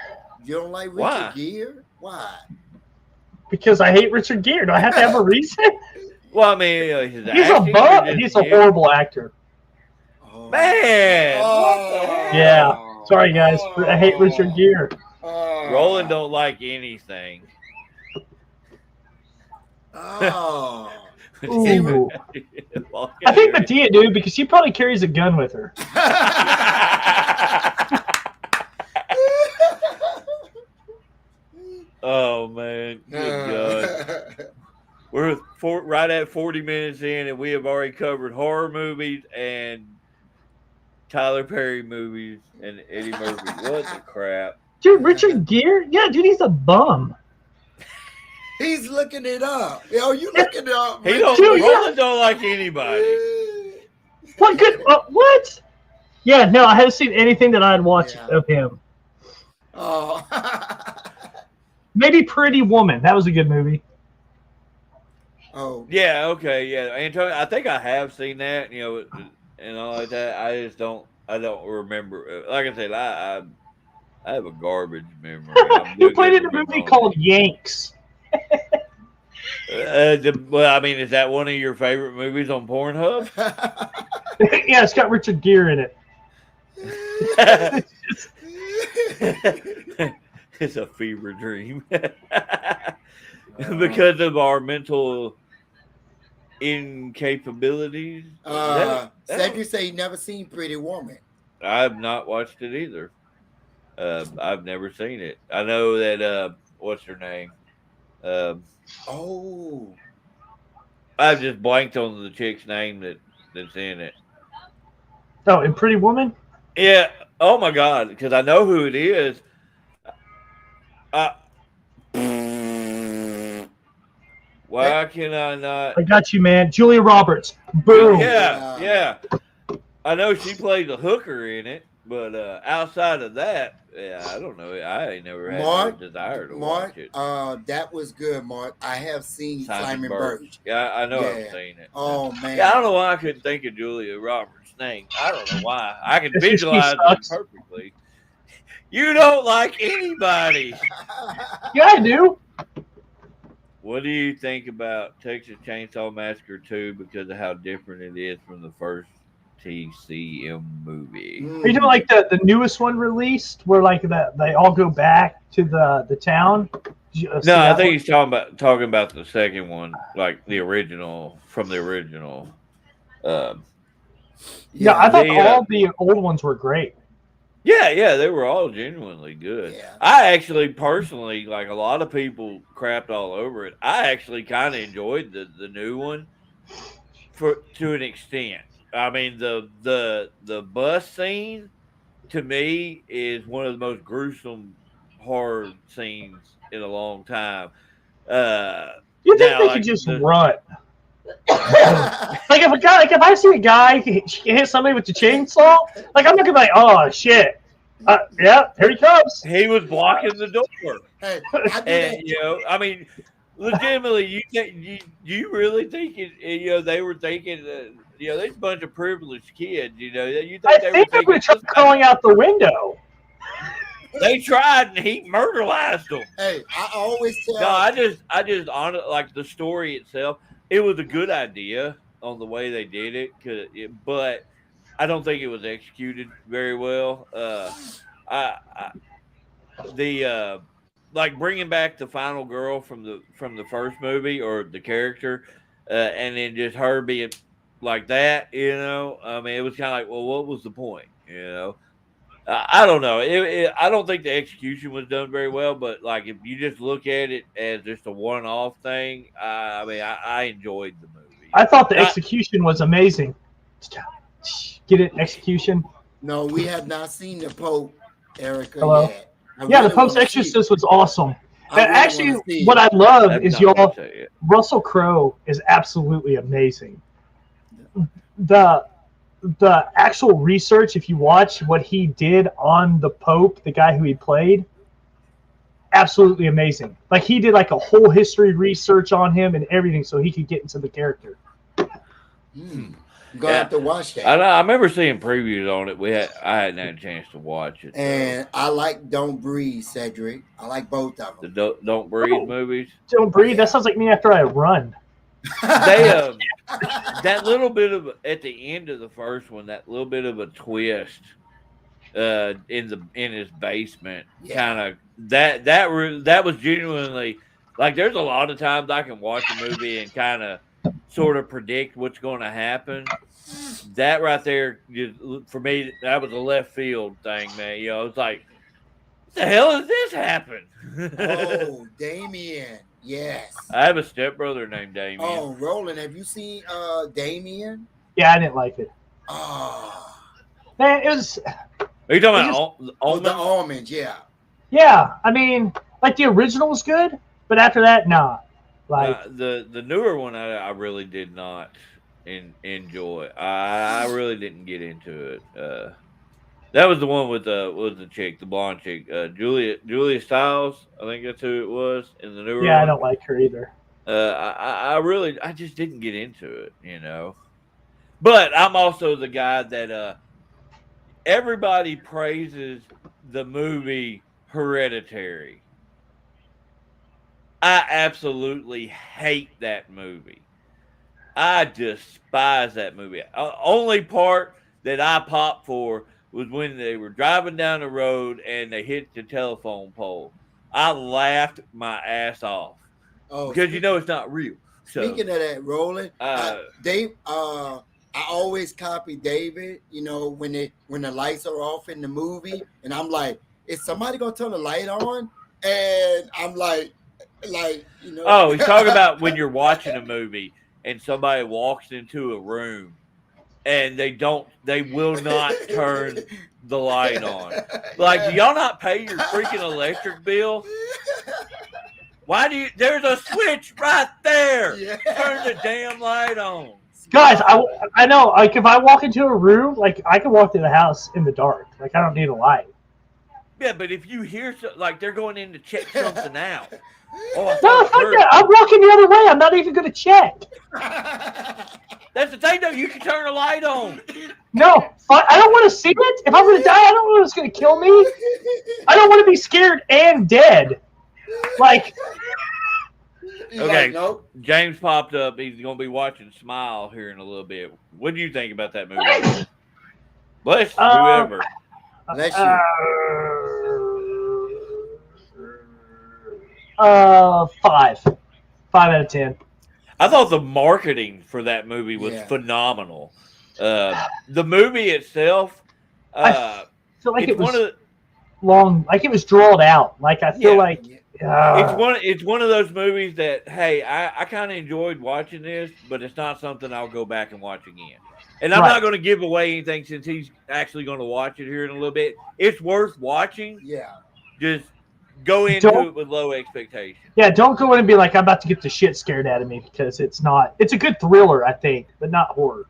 You don't like Richard Why? Gere? Why? Because I hate Richard Gere. Do I have to have a reason? Well, I mean, his He's a acting, bum. or just He's a him? horrible actor. Oh. Man. Oh. What the heck? Yeah. Sorry, guys. I hate Richard Gere. Oh. Roland don't like anything. Oh. Ooh. I think Medea, dude, because she probably carries a gun with her. Oh man, good God. We're right at 40 minutes in, and we have already covered horror movies and Tyler Perry movies and Eddie Murphy. What the crap? Dude, Richard Gere? Yeah, dude, he's a bum. He's looking it up. Yo, you looking it up? He man. don't. Dude, Roland don't like anybody. What good? What? Yeah, no, I haven't seen anything that I'd watch Yeah. of him. Oh. Maybe Pretty Woman. That was a good movie. Oh, Yeah, okay, yeah. Antonio, I think I have seen that, and all like that. I don't remember. Like I said, I have a garbage memory. I'm He good played to in a remember movie all called Yanks. well, I mean, is that one of your favorite movies on Pornhub? Yeah, it's got Richard Gere in it. It's a fever dream because of our mental incapabilities. Cedric say he never seen Pretty Woman. I've not watched it either. I've never seen it. I know that what's her name? Oh, I've just blanked on the chick's name that's in it. Oh, and Pretty Woman? Yeah. Oh my god, because I know who it is. I, why can I not? I got you, man. Julia Roberts. Boom. Yeah. I know she plays a hooker in it, but outside of that, yeah, I don't know. I ain't never had no desire to Mark, watch it. that was good, Mark. I have seen Simon Birch. Yeah, I know Yeah. I've seen it. Oh man. Yeah, I don't know why I couldn't think of Julia Roberts' name. I don't know why. I can It's just she visualize it sucks. perfectly. You don't like anybody. Yeah, I do. What do you think about Texas Chainsaw Massacre 2 because of how different it is from the first TCM movie? Are you doing like the newest one released where like they all go back to the town? No, I think he's talking about the second one, like the original from the original. Yeah, I thought all the old ones were great. Yeah, they were all genuinely good. Yeah. I actually personally, like a lot of people crapped all over it. I actually kind of enjoyed the new one to an extent. I mean, the bus scene to me is one of the most gruesome horror scenes in a long time. You think they could just run? Like if I see a guy hit somebody with the chainsaw, like I'm not gonna be like, oh shit, yeah, here he comes. He was blocking the door, Hey, and I mean, legitimately, you really think it? They were thinking, there's a bunch of privileged kids. You think they were crawling out the window. They tried, and he murderized them. Hey, I always tell. No, I just honor like the story itself. It was a good idea on the way they did it, but I don't think it was executed very well. Like bringing back the final girl from the first movie or the character, and then just her being like that. I mean, it was kind of like, well, what was the point? I don't know. I don't think the execution was done very well, but like if you just look at it as just a one-off thing, I mean, I enjoyed the movie. I thought the execution was amazing. Get it? Execution? No, we have not seen the Pope, Erica, Hello? yet. Yeah, the Pope's Exorcist was awesome. Actually, what I love is Russell Crowe is absolutely amazing. The actual research, if you watch what he did on the Pope, the guy who he played, absolutely amazing. Like he did like a whole history research on him and everything so he could get into the character. I'm gonna have to watch that. I remember seeing previews on it. I hadn't had a chance to watch it. And I like Don't Breathe, Cedric. I like both of them. The Don't Breathe movies. Don't Breathe. That sounds like me after I run. They that little bit of at the end of the first one, that little bit of a twist in his basement, kind of that was genuinely like. There's a lot of times I can watch a movie and kind of sort of predict what's going to happen. That right there, for me, that was a left field thing, man. It's like, what the hell does this happen? Oh, Damien. Yes. I have a stepbrother named Damien. Oh, Roland, have you seen Damien? Yeah, I didn't like it. Oh. Man, it was. Are you talking about the almonds? Yeah. Yeah, I mean, like the original was good, but after that, nah. Like the newer one, I really did not enjoy. I really didn't get into it. That was the one with the chick, the blonde chick, Julia Stiles. I think that's who it was in the newer one. Yeah, I don't like her either. I just didn't get into it, you know. But I'm also the guy that everybody praises the movie Hereditary. I absolutely hate that movie. I despise that movie. Only part that I popped for was when they were driving down the road and they hit the telephone pole. I laughed my ass off Oh, because you know it's not real. So, speaking of that, Roland, Dave, I always copy David. You know, when the lights are off in the movie, and I'm like, is somebody gonna turn the light on? And I'm like, you know. oh, he's talking about when you're watching a movie and somebody walks into a room and they will not turn the light on. Like, do y'all not pay your freaking electric bill? Why do you? There's a switch right there. Yeah. Turn the damn light on. Guys, I know, like, if I walk into a room, like, I can walk through the house in the dark. Like, I don't need a light. Yeah, but if you hear like they're going in to check something out. Oh, I No, thought I fuck heard. that. I'm walking the other way. I'm not even going to check. That's the thing, though. You can turn the light on. No, I don't want to see it. If I'm going to die, I don't know what's going to kill me. I don't want to be scared and dead. Like, He's Okay. like, nope. James popped up. He's going to be watching Smile here in a little bit. What do you think about that movie? Bless whoever. Bless you. 5. 5 out of 10. I thought the marketing for that movie was phenomenal. The movie itself, I feel like it was one of the, long, like it was drawn out. Like I feel like it's one of those movies that, hey, I kind of enjoyed watching this, but it's not something I'll go back and watch again. And I'm not going to give away anything since he's actually going to watch it here in a little bit. It's worth watching. Yeah. Just go into it with low expectations. Yeah, don't go in and be like, I'm about to get the shit scared out of me, because it's not. It's a good thriller, I think, but not horror.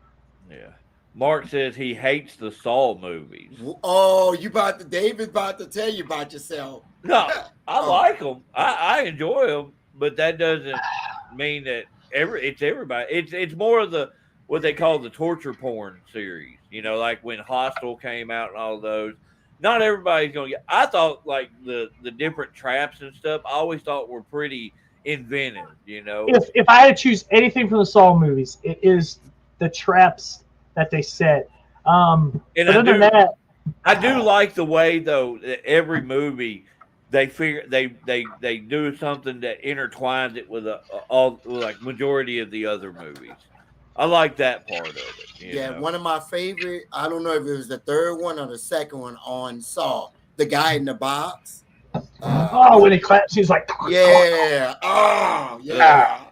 Yeah. Mark says he hates the Saw movies. Oh, David's about to tell you about yourself. No, I like them. I enjoy them, but that doesn't mean that it's everybody. It's more of the what they call the torture porn series. You know, like when Hostel came out and all those. Not everybody's going to get. I thought like the different traps and stuff. I always thought were pretty inventive. You know, if I had to choose anything from the Saw movies, it is the traps that they set. And I do like the way though that every movie they figure they do something that intertwines it with all like majority of the other movies. I like that part of it. You know? One of my favorite. I don't know if it was the third one or the second one on Saw. The guy in the box. When he claps, he's like, yeah. Oh, yeah.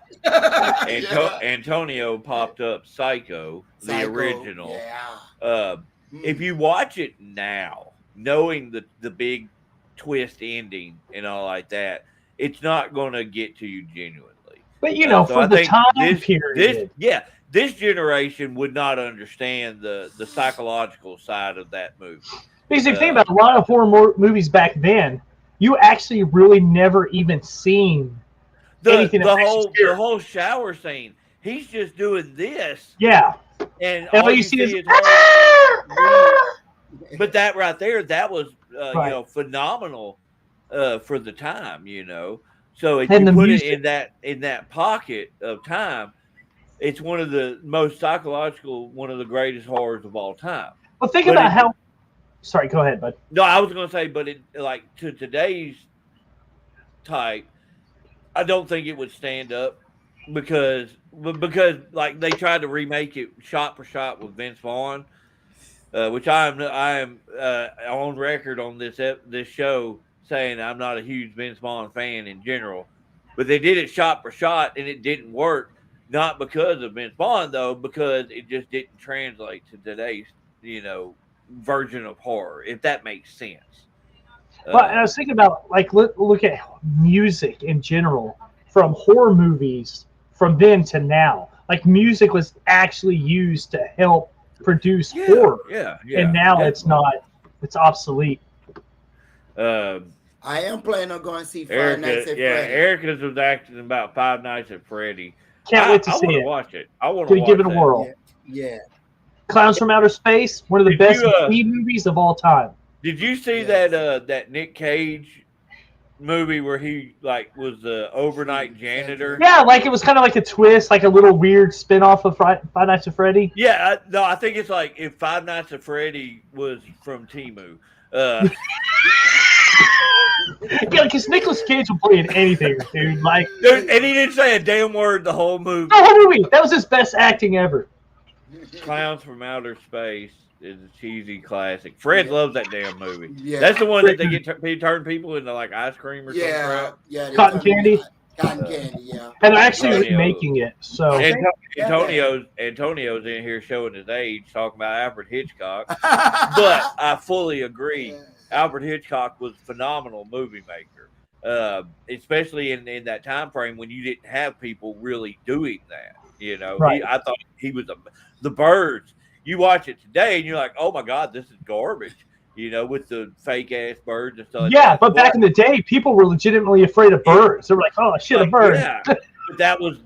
Antonio popped up Psycho, the original. Yeah. If you watch it now, knowing the big twist ending and all like that, it's not going to get to you genuinely. But you know, for the time period, this generation would not understand the psychological side of that movie. Because if you think about a lot of horror movies back then, you actually really never even seen anything. The whole shower scene. He's just doing this. Yeah. And all you see is but that right there, that was you know, phenomenal for the time, you know. So if you put it in that pocket of time, it's one of the most psychological, one of the greatest horrors of all time. Well, think about how. Sorry, go ahead, bud. No, I was going to say, but like to today's type, I don't think it would stand up because like they tried to remake it shot for shot with Vince Vaughn, which I am on record on this show saying I'm not a huge Vince Vaughn fan in general, but they did it shot for shot and it didn't work. Not because of Vince Vaughn, though, because it just didn't translate to today's, you know, version of horror, if that makes sense. Well, I was thinking about, like, look at music in general, from horror movies from then to now. Like, music was actually used to help produce horror. Yeah. And now it's not. It's obsolete. I I am planning on going to see Five Nights at Freddy. Erica's was acting about Five Nights at Freddy. Can't wait to see I want it. to watch it. I want Gonna to give it a that. whirl. Yeah. Clowns from Outer Space, one of the Did best you, B movies of all time. Did you see Yes. that Nick Cage movie where he like was the overnight janitor? Yeah, like it was kind of like a twist, like a little weird spin-off of Five Nights at Freddy. Yeah, no, I think it's like if Five Nights at Freddy was from Temu. Yeah, because Nicolas Cage will play in anything, dude. Like, Dude, and he didn't say a damn word the whole movie. the whole movie. That was his best acting ever. Clowns from Outer Space is a cheesy classic. Fred loves that damn movie. Yeah. That's the one that they get turn people into like ice cream or something. Yeah. Cotton candy. Cotton candy, yeah. And they're actually Antonio. remaking it. So Antonio's in here showing his age, talking about Alfred Hitchcock. But I fully agree. Alfred Hitchcock was a phenomenal movie maker, especially in that time frame when you didn't have people really doing that. You know, Right. I thought he was the Birds. You watch it today and you're like, oh my God, this is garbage. You know, with the fake ass birds and stuff. Like yeah, that. but back in the day, people were legitimately afraid of birds. They were like, "Oh shit, a bird!" Yeah, but that was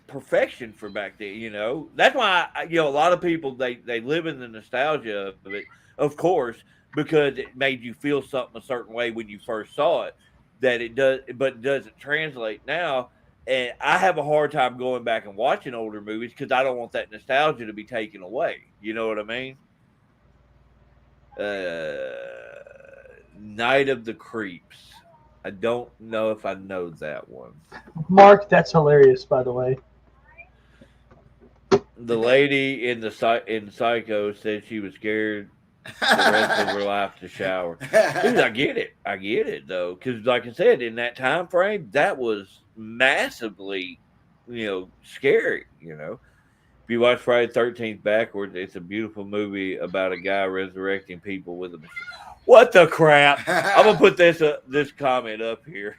perfection for back then. You know, that's why a lot of people they live in the nostalgia of it, of course, because it made you feel something a certain way when you first saw it. That it does, but it doesn't translate now. And I have a hard time going back and watching older movies because I don't want that nostalgia to be taken away. You know what I mean? Night of the Creeps. I don't know if I know that one. Mark, that's hilarious, by the way. The lady in Psycho said she was scared the rest of her life to shower. Dude, I get it though, because like I said, in that time frame, that was massively, scary. If you watch Friday the 13th backwards, it's a beautiful movie about a guy resurrecting people with a machine. What the crap? I'm gonna put this comment up here.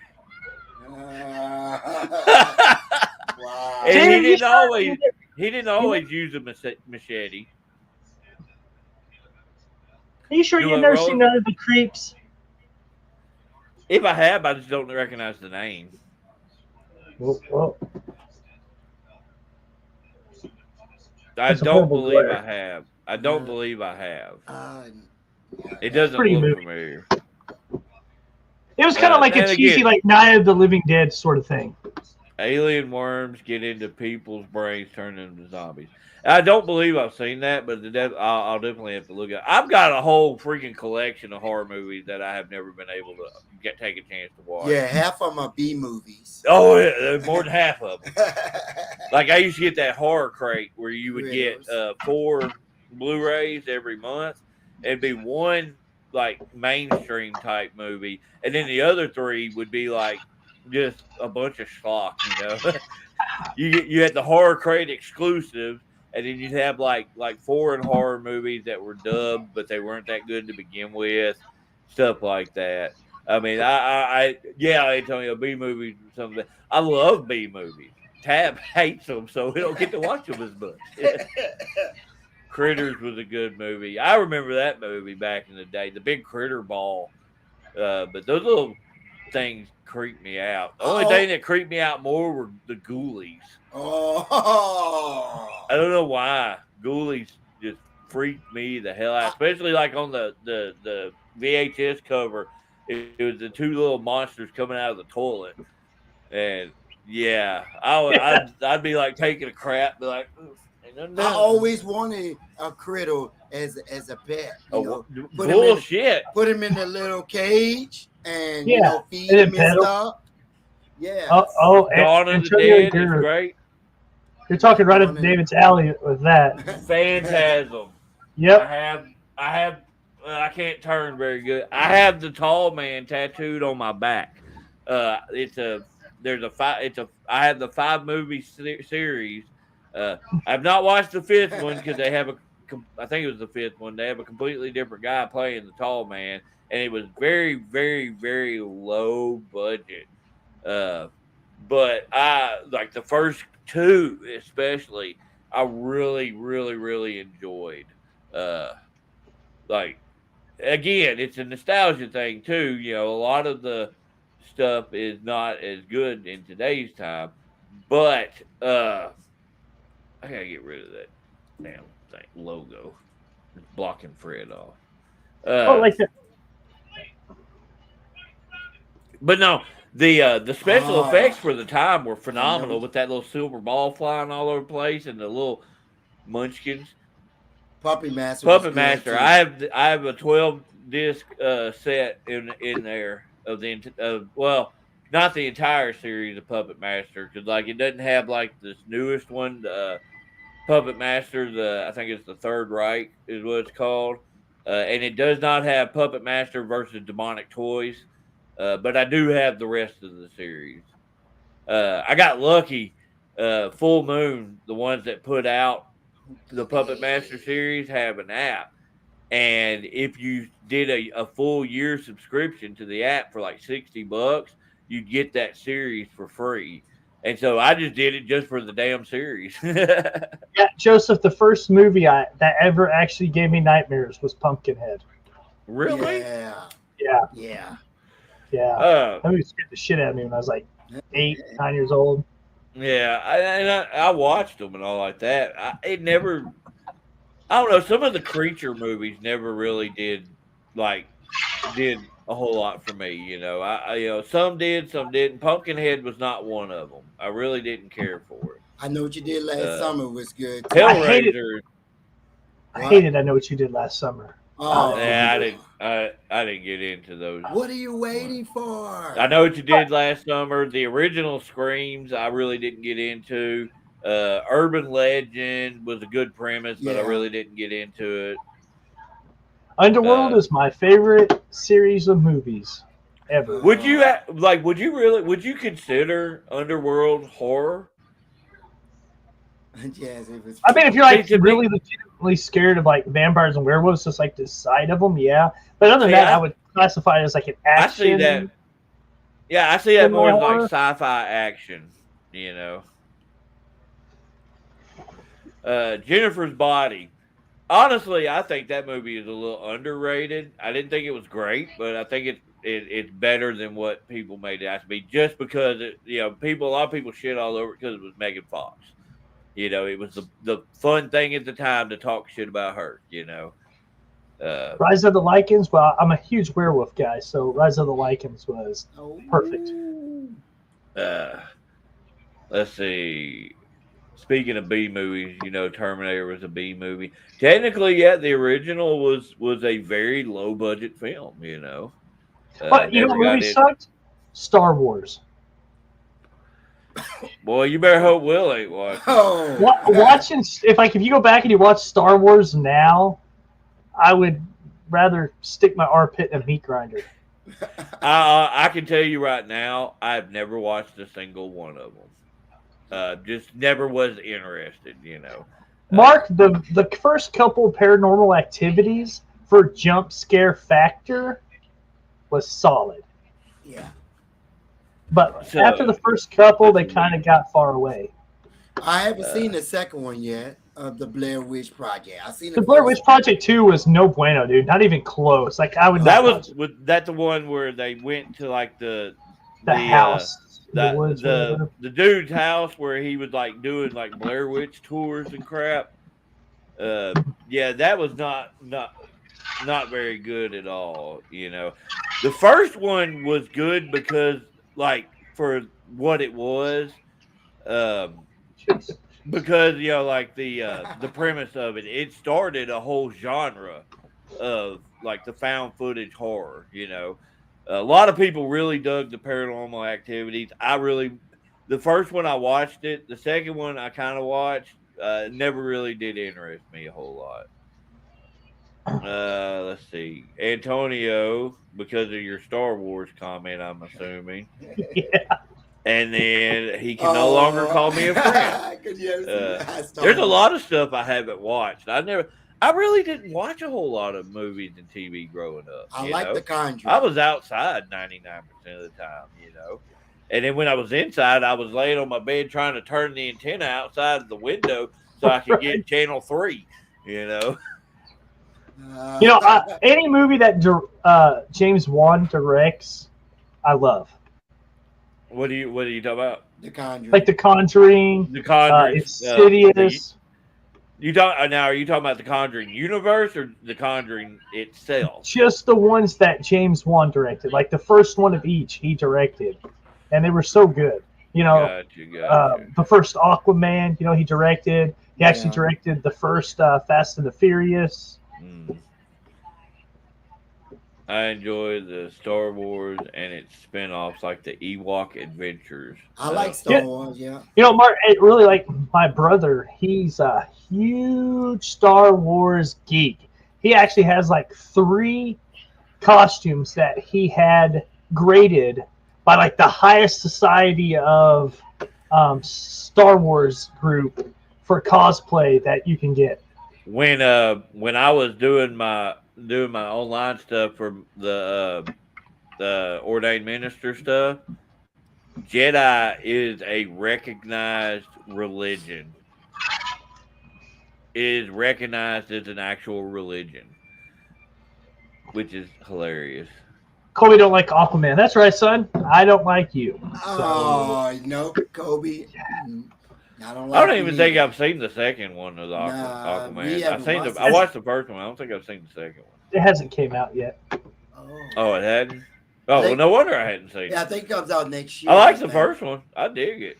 Wow. And he didn't always use a machete. Are you sure Do you've it, never Roland? seen None of the Creeps? If I have, I just don't recognize the name. Well, I It's a don't horrible believe glare. I have. I don't believe I have. Yeah. It doesn't Pretty look movie. familiar. it was kind of like a and cheesy, again- like Night of the Living Dead sort of thing. Alien worms get into people's brains, turn them into zombies. I don't believe I've seen that, but I'll definitely have to look at. I've got a whole freaking collection of horror movies that I have never been able to take a chance to watch. Yeah, half of them are B movies. Oh, yeah, there's more than half of them. Like I used to get that horror crate where you would get 4 Blu-rays every month. It'd be one like mainstream type movie, and then the other 3 would be like just a bunch of schlock. You had the horror crate exclusive, and then you'd have like foreign horror movies that were dubbed, but they weren't that good to begin with, stuff like that. I mean, Antonio, B movies or something. I love B movies. Tab hates them, so we don't get to watch them as much. Critters was a good movie. I remember that movie back in the day. The big critter ball. But those little things creeped me out. The only thing that creeped me out more were the ghoulies. Oh. I don't know why. Ghoulies just freaked me the hell out. Especially like on the VHS cover. It was the 2 little monsters coming out of the toilet. And yeah, I'd be like taking a crap, be like, I always wanted a critter as a pet. Bullshit. Put him in a little cage and feed and him pet and him. stuff. Yeah. Dawn of the Dead is great. You're talking right up David's alley with that. Phantasm. Yep. I have. I can't turn very good. I have the Tall Man tattooed on my back. I have the 5 movie series. I've not watched the 5th one because they have I think it was the 5th one. They have a completely different guy playing the Tall Man, and it was very, very, very low budget. But I like the first 2 especially. I really, really, really enjoyed. again, it's a nostalgia thing too. You know, a lot of the stuff is not as good in today's time, but I gotta get rid of that damn thing logo. It's blocking Fred off. Oh, like that. But no, the special Oh, effects for the time were I phenomenal know. with that little silver ball flying all over the place and the little munchkins. Puppet Master was Puppet good Master. too. I have a 12 disc set in there of well, not the entire series of Puppet Master because like it doesn't have like this newest one, Puppet Master. I think it's the Third Reich is what it's called, and it does not have Puppet Master versus Demonic Toys. But I do have the rest of the series. I got lucky. Full Moon, the ones that put out the Puppet Master series, have an app. And if you did a full year subscription to the app for like $60, you'd get that series for free. And so I just did it just for the damn series. Yeah, Joseph, the first movie that ever actually gave me nightmares was Pumpkinhead. Really? Yeah. Yeah, Yeah. yeah. That movie scared the shit out of me when I was like 8, 9 years old. Yeah, I watched them and all like that. I don't know. Some of the creature movies never really did a whole lot for me. You know, some did, some didn't. Pumpkinhead was not one of them. I really didn't care for it. I Know What You Did Last Summer was good too. Hellraiser. I hated I Know What You Did Last Summer. Oh, Yeah, I didn't get into those. What are you waiting for? I Know What You Did Last Summer. The original Screams, I really didn't get into. Urban Legend was a good premise, but I Yeah. really didn't get into it. Underworld is my favorite series of movies ever. Would you would you consider Underworld horror? Yes, it was. I mean, if you're like To me- really legitimately scared of like vampires and werewolves, just like the sight of them, yeah. But other than Yeah. that, I would classify it as like an I action. see that. Yeah, I see that more as horror. like sci-fi action. You know. Jennifer's Body. Honestly, I think that movie is a little underrated. I didn't think it was great, but I think it's better than what people made it out to be. Just because a lot of people shit all over it because it was Megan Fox. You know, it was the fun thing at the time to talk shit about her. You know, Rise of the Lycans. Well, I'm a huge werewolf guy, so Rise of the Lycans was perfect. Let's see. Speaking of B movies, you know, Terminator was a B movie. Technically, yeah, the original was a very low budget film. You know, But you know what movie sucked? Star Wars. Boy, you better hope Will ain't watching. Oh, Watching if you go back and you watch Star Wars now, I would rather stick my armpit in a meat grinder. I can tell you right now, I've never watched a single one of them. Just never was interested, you know. Mark, the first couple of Paranormal Activities for jump scare factor was solid. yeah. But after the first couple, they kind of got far away. I haven't seen the second one yet of the Blair Witch Project. I seen The Blair Witch Project 2 was no bueno, dude. Not even close. Like I would. Was that the one where they went to like the house, the woods, the dude's house where he was like doing like Blair Witch tours and crap. Yeah, that was not very good at all. You know, the first one was good because like for what it was, because you know like the premise of it started a whole genre of like the found footage horror. You know, a lot of people really dug the Paranormal Activities. The first one I watched it. The second one I kind of watched. Never really did interest me a whole lot. Let's see. Antonio, because of your Star Wars comment, I'm assuming. Yeah. And then he can no longer call me a friend. There's a lot of stuff I haven't watched. I really didn't watch a whole lot of movies and TV growing up. I like The Conjuring. I was outside 99% of the time, you know. And then when I was inside, I was laying on my bed trying to turn the antenna outside of the window so I could get channel 3, you know. You know, any movie that James Wan directs, I love. What are you talking about? The Conjuring. Like The Conjuring, The Conjuring. Insidious. You talk now? Are you talking about the Conjuring universe or the Conjuring itself? Just the ones that James Wan directed. Like the first one of each he directed, and they were so good. You know, Gotcha. the first Aquaman, you know, he directed. He actually directed the first Fast and the Furious. I enjoy the Star Wars and its spin-offs like the Ewok Adventures. I like Star Wars, yeah. You know, Mark, it really like my brother, he's a huge Star Wars geek. He actually has like 3 costumes that he had graded by like the highest society of Star Wars group for cosplay that you can get. When I was doing my online stuff for the ordained minister stuff, Jedi is a recognized religion. It is recognized as an actual religion, which is hilarious. Kobe don't like Aquaman. That's right, son. I don't like you. Oh, no, Kobe. I don't even think I've seen the second one of the Aquaman. I watched the first one. I don't think I've seen the second one. It hasn't came out yet. Oh, it hadn't? Well, no wonder I hadn't seen it. Yeah, I think it comes out next year. I like the first one. I dig it.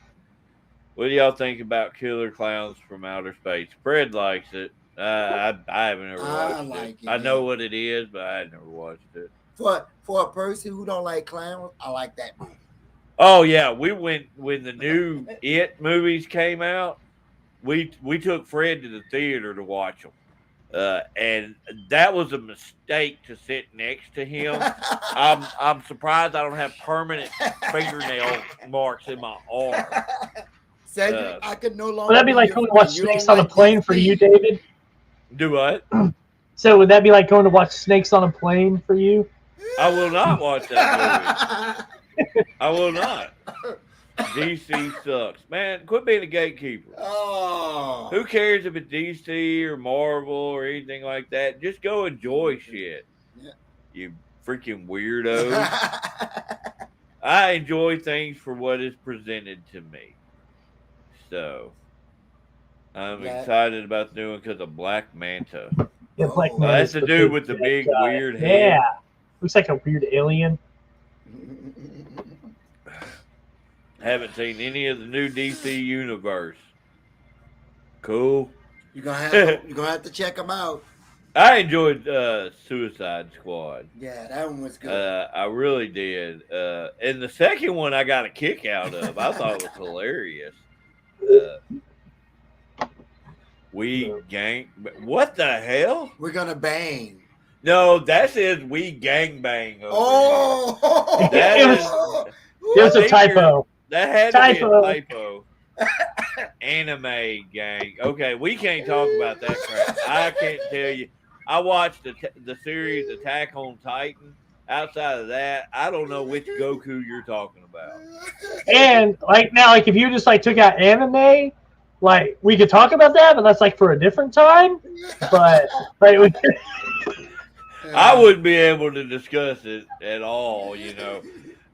What do y'all think about Killer Clowns from Outer Space? Fred likes it. I haven't ever watched it. I know what it is, but I had never watched it. For a person who don't like clowns, I like that movie. Oh yeah, we went when the new It movies came out. We took Fred to the theater to watch them, and that was a mistake to sit next to him. I'm surprised I don't have permanent fingernail marks in my arm. Cedric, I could no longer. Would that be like going to watch Snakes on a Plane for you, David? Do what? So would that be like going to watch Snakes on a Plane for you? I will not watch that movie. I will not. DC sucks. Man, quit being a gatekeeper. Oh. Who cares if it's DC or Marvel or anything like that? Just go enjoy shit. Yeah. You freaking weirdos. I enjoy things for what is presented to me. So, I'm excited about doing because of Black Manta. Yeah, Black Manta. That's the dude with the big weird head. Yeah. Looks like a weird alien. Haven't seen any of the new DC universe. Cool. You're gonna have to check them out. I enjoyed Suicide Squad. Yeah, that one was good. I really did. And the second one I got a kick out of. I thought it was hilarious. What the hell? We're gonna bang. No, that says we gang bang. Oh, there's a typo. That had to be a typo. Anime gang. Okay, we can't talk about that crap. I can't tell you. I watched the series Attack on Titan. Outside of that, I don't know which Goku you're talking about. And like now, like if you just like took out anime, like we could talk about that, but that's like for a different time. But like, I wouldn't be able to discuss it at all. You know.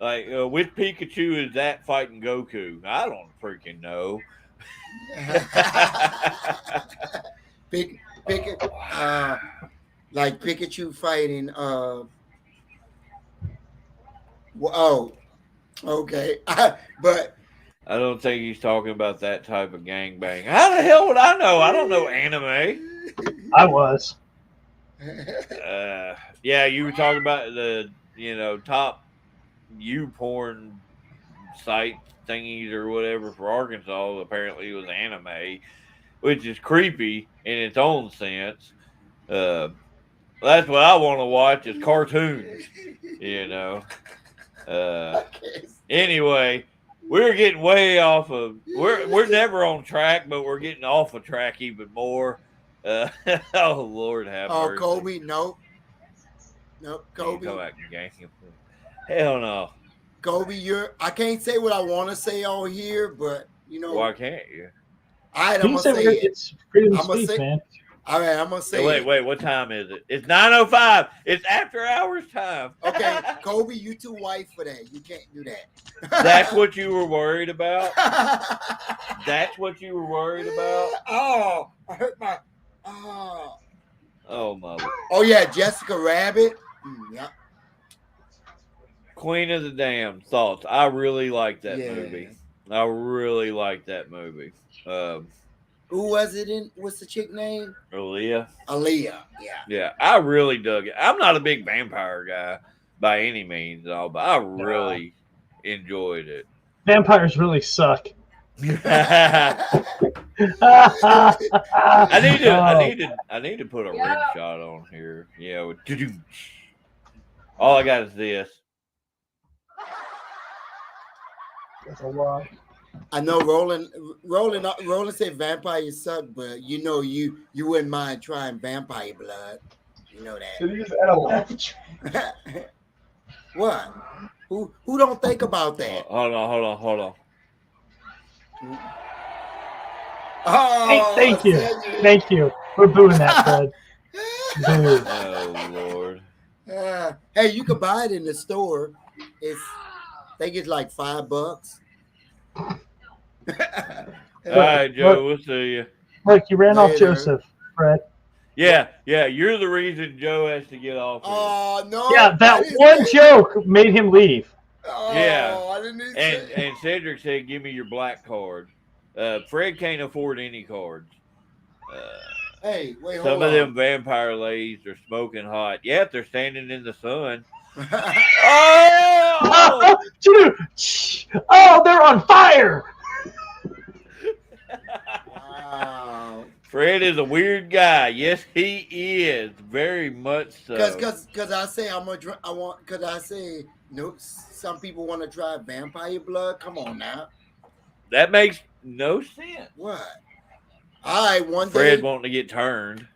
Like, which Pikachu is that fighting Goku? I don't freaking know. Like Pikachu fighting. Okay. But I don't think he's talking about that type of gangbang. How the hell would I know? I don't know anime. I was. Yeah, you were talking about the top porn site thingies or whatever for Arkansas. Apparently it was anime, which is creepy in its own sense. That's what I want to watch is cartoons, Anyway, we're getting way off of we're never on track, but we're getting off of track even more. Oh Lord have mercy. Kobe, nope, Kobe. Come back and gang. Hell no. Kobe, I can't say what I want to say on here, but Why can't you? I'm gonna say it. It's freedom of speech, man. All right, I'm gonna say. Wait. What time is it? It's 9:05. It's after hours time. Okay, Kobe, you too white for that. You can't do that. That's what you were worried about. That's what you were worried about. Oh, I hurt my. Oh. Oh my. Oh yeah, Jessica Rabbit. Yeah. Queen of the Damned. Thoughts? I really like that Yeah. movie. I really like that movie. Who was it in? What's the chick name? Aaliyah. Aaliyah. Yeah. Yeah, I really dug it. I'm not a big vampire guy by any means, at all, but I really enjoyed it. Vampires really suck. I need to put a rim shot on here. Yeah, all I got is this. That's a lot. I know Roland said vampires suck, but you know you wouldn't mind trying vampire blood. You know that. What? Who don't think about that? Hold on. Oh, thank you. We're booing that, Fred. Boo. Oh Lord. Hey, you can buy it in the store. I think it's like $5. All right, Joe. We'll see you. Look, you ran off Later. Joseph, Fred. Yeah. You're the reason Joe has to get off. Oh no! Yeah, that one joke made him leave. Oh, Yeah. I didn't And Cedric said, "Give me your black card." Fred can't afford any cards. Hey, wait, hold Some on. of them vampire ladies are smoking hot. Yeah, if they're standing in the sun. Oh, dude. Oh, they're on fire. Wow. Fred is a weird guy. Yes, he is. Very much so. Because I say no. Some people want to try vampire blood. Come on now. That makes no sense. What? All right, one Fred day. wanting to get turned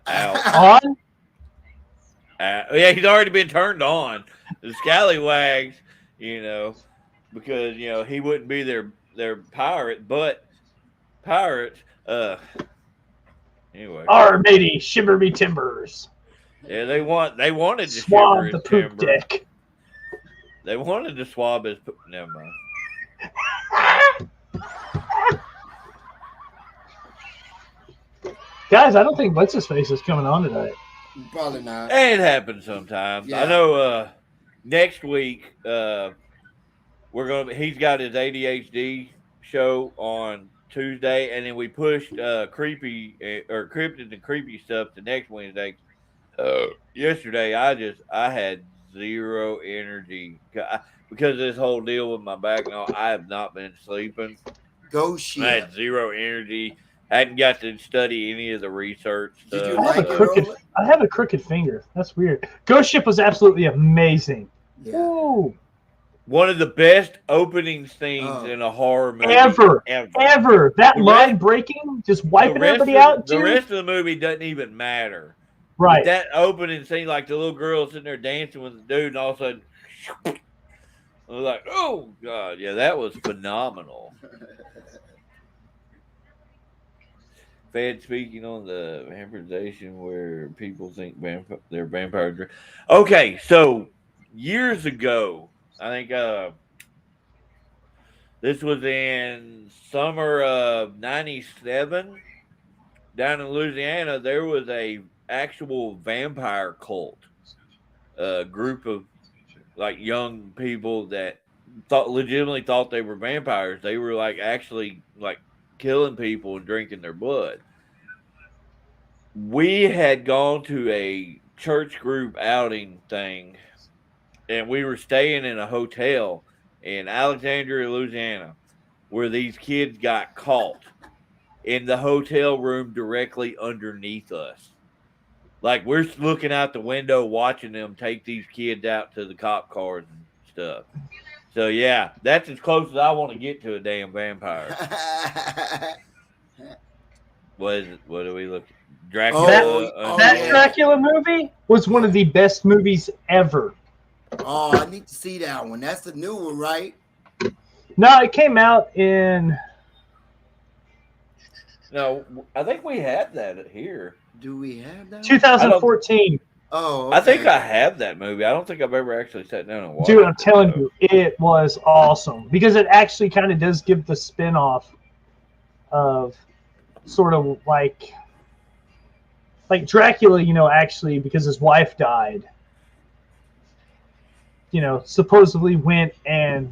out. On? Yeah, he's already been turned on. The scallywags, because he wouldn't be their pirate, but pirates. Anyway. Our matey, shiver me timbers. Yeah, they wanted to Swab shiver the his poop timber. deck. They wanted to swab his poop. Never mind. Guys, I don't think What's His Face is coming on tonight. Probably not. It happens sometimes. Yeah. I know. Next week, he's got his ADHD show on Tuesday, and then we pushed Cryptid and Creepy stuff to next Wednesday. Yesterday, I had zero energy because of this whole deal with my back. No, I have not been sleeping. Go shit. I had zero energy. Hadn't got to study any of the research stuff. Did you I have, like a it, crooked, Roland? I have a crooked finger. That's weird. Ghost Ship was absolutely amazing. Yeah. Ooh. One of the best opening scenes in a horror movie Ever. That The line rest- breaking, just wiping everybody out. The too. rest of the movie doesn't even matter. Right. But that opening scene, like the little girl sitting there dancing with the dude, and all of a sudden, I was like, "Oh God, yeah, that was phenomenal." Fed speaking on the vampirization where people think they're vampire. Okay, so years ago, I think this was in summer of '97 down in Louisiana. There was a actual vampire cult, a group of like young people that legitimately thought they were vampires. They were actually killing people and drinking their blood. We had gone to a church group outing thing, and we were staying in a hotel in Alexandria, Louisiana, where these kids got caught in the hotel room directly underneath us. Like, we're looking out the window watching them take these kids out to the cop cars and stuff. So, yeah, that's as close as I want to get to a damn vampire. What is it? What do we look at? Dracula. That Dracula movie was one of the best movies ever. Oh, I need to see that one. That's the new one, right? No, it came out in No, I think we have that here. Do we have that? 2014. Oh, okay. I think I have that movie. I don't think I've ever actually sat down and watched Dude, it. I'm telling though. you, it was awesome because it actually kind of does give the spin-off of sort of like Dracula, actually because his wife died, supposedly went and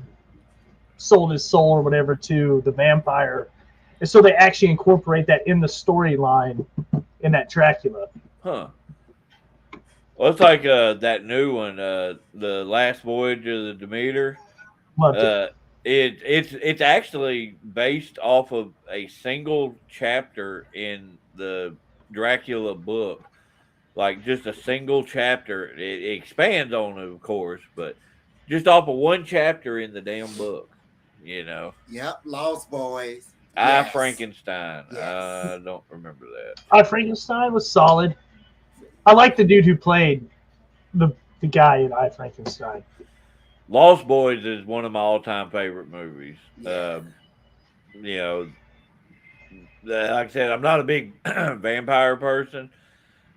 sold his soul or whatever to the vampire. And so they actually incorporate that in the storyline in that Dracula. Huh. Well, it's like that new one, The Last Voyage of the Demeter. Loved it. It's actually based off of a single chapter in the Dracula book, like just a single chapter. It expands on it, of course, but just off of one chapter in the damn book. Yep, Lost Boys. I Yes. Frankenstein. Yes. I don't remember that. Frankenstein was solid. I like the dude who played the guy in I, Frankenstein. Lost Boys is one of my all-time favorite movies. Yeah. Like I said, I'm not a big vampire person,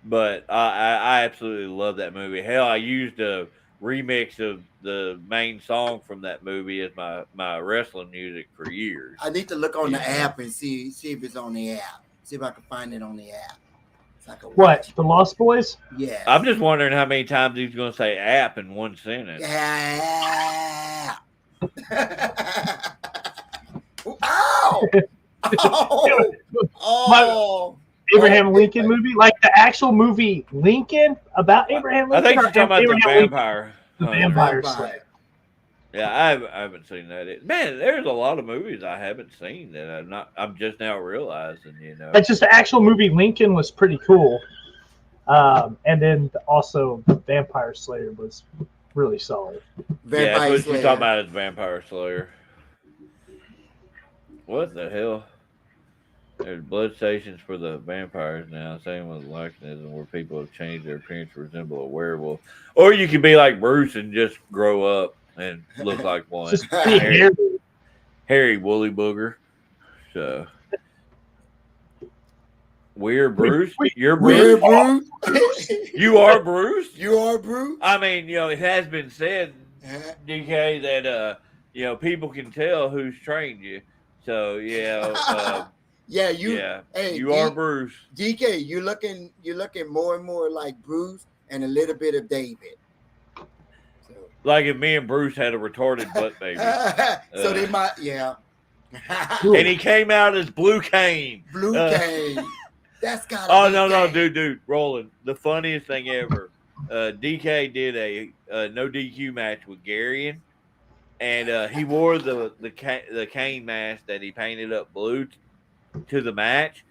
but I absolutely love that movie. Hell, I used a remix of the main song from that movie as my wrestling music for years. I need to look on the app and see if it's on the app. See if I can find it on the app. So I can What? watch. The Lost Boys? Yes. I'm just wondering how many times he's going to say "app" in one sentence. Yeah. Ow! Oh! Oh! Abraham Lincoln movie? Like the actual movie Lincoln about Abraham I Lincoln? think you're talking about the Abraham Lincoln, vampire. the hunter. Vampire Vampire. Slayer. Yeah, I haven't seen that. Man, there's a lot of movies I haven't seen that I'm just now realizing. That's just the actual movie Lincoln was pretty cool. And then also Vampire Slayer was really solid. Yeah, Vampire that's what you're Slayer. talking about is Vampire Slayer. What the hell? There's blood stations for the vampires now, same with lichenism, where people have changed their appearance to resemble a werewolf. Or you could be like Bruce and just grow up and look like one. Just pretty hairy. Hairy woolly booger. So we're Bruce. You're We're Bruce. Bruce. You are Bruce. You are Bruce. I mean, it has been said, DK, that people can tell who's trained you. So Yeah, you. yeah, Hey, you are Bruce. DK, you're looking more and more like Bruce and a little bit of David. So, Like if me and Bruce had a retarded butt baby, so they might, yeah. and he came out as Blue Cane. Blue Cane. That's got. Oh no, dude, Roland. The funniest thing ever. DK did a no DQ match with Garion, and he wore the cane mask that he painted up blue to the match.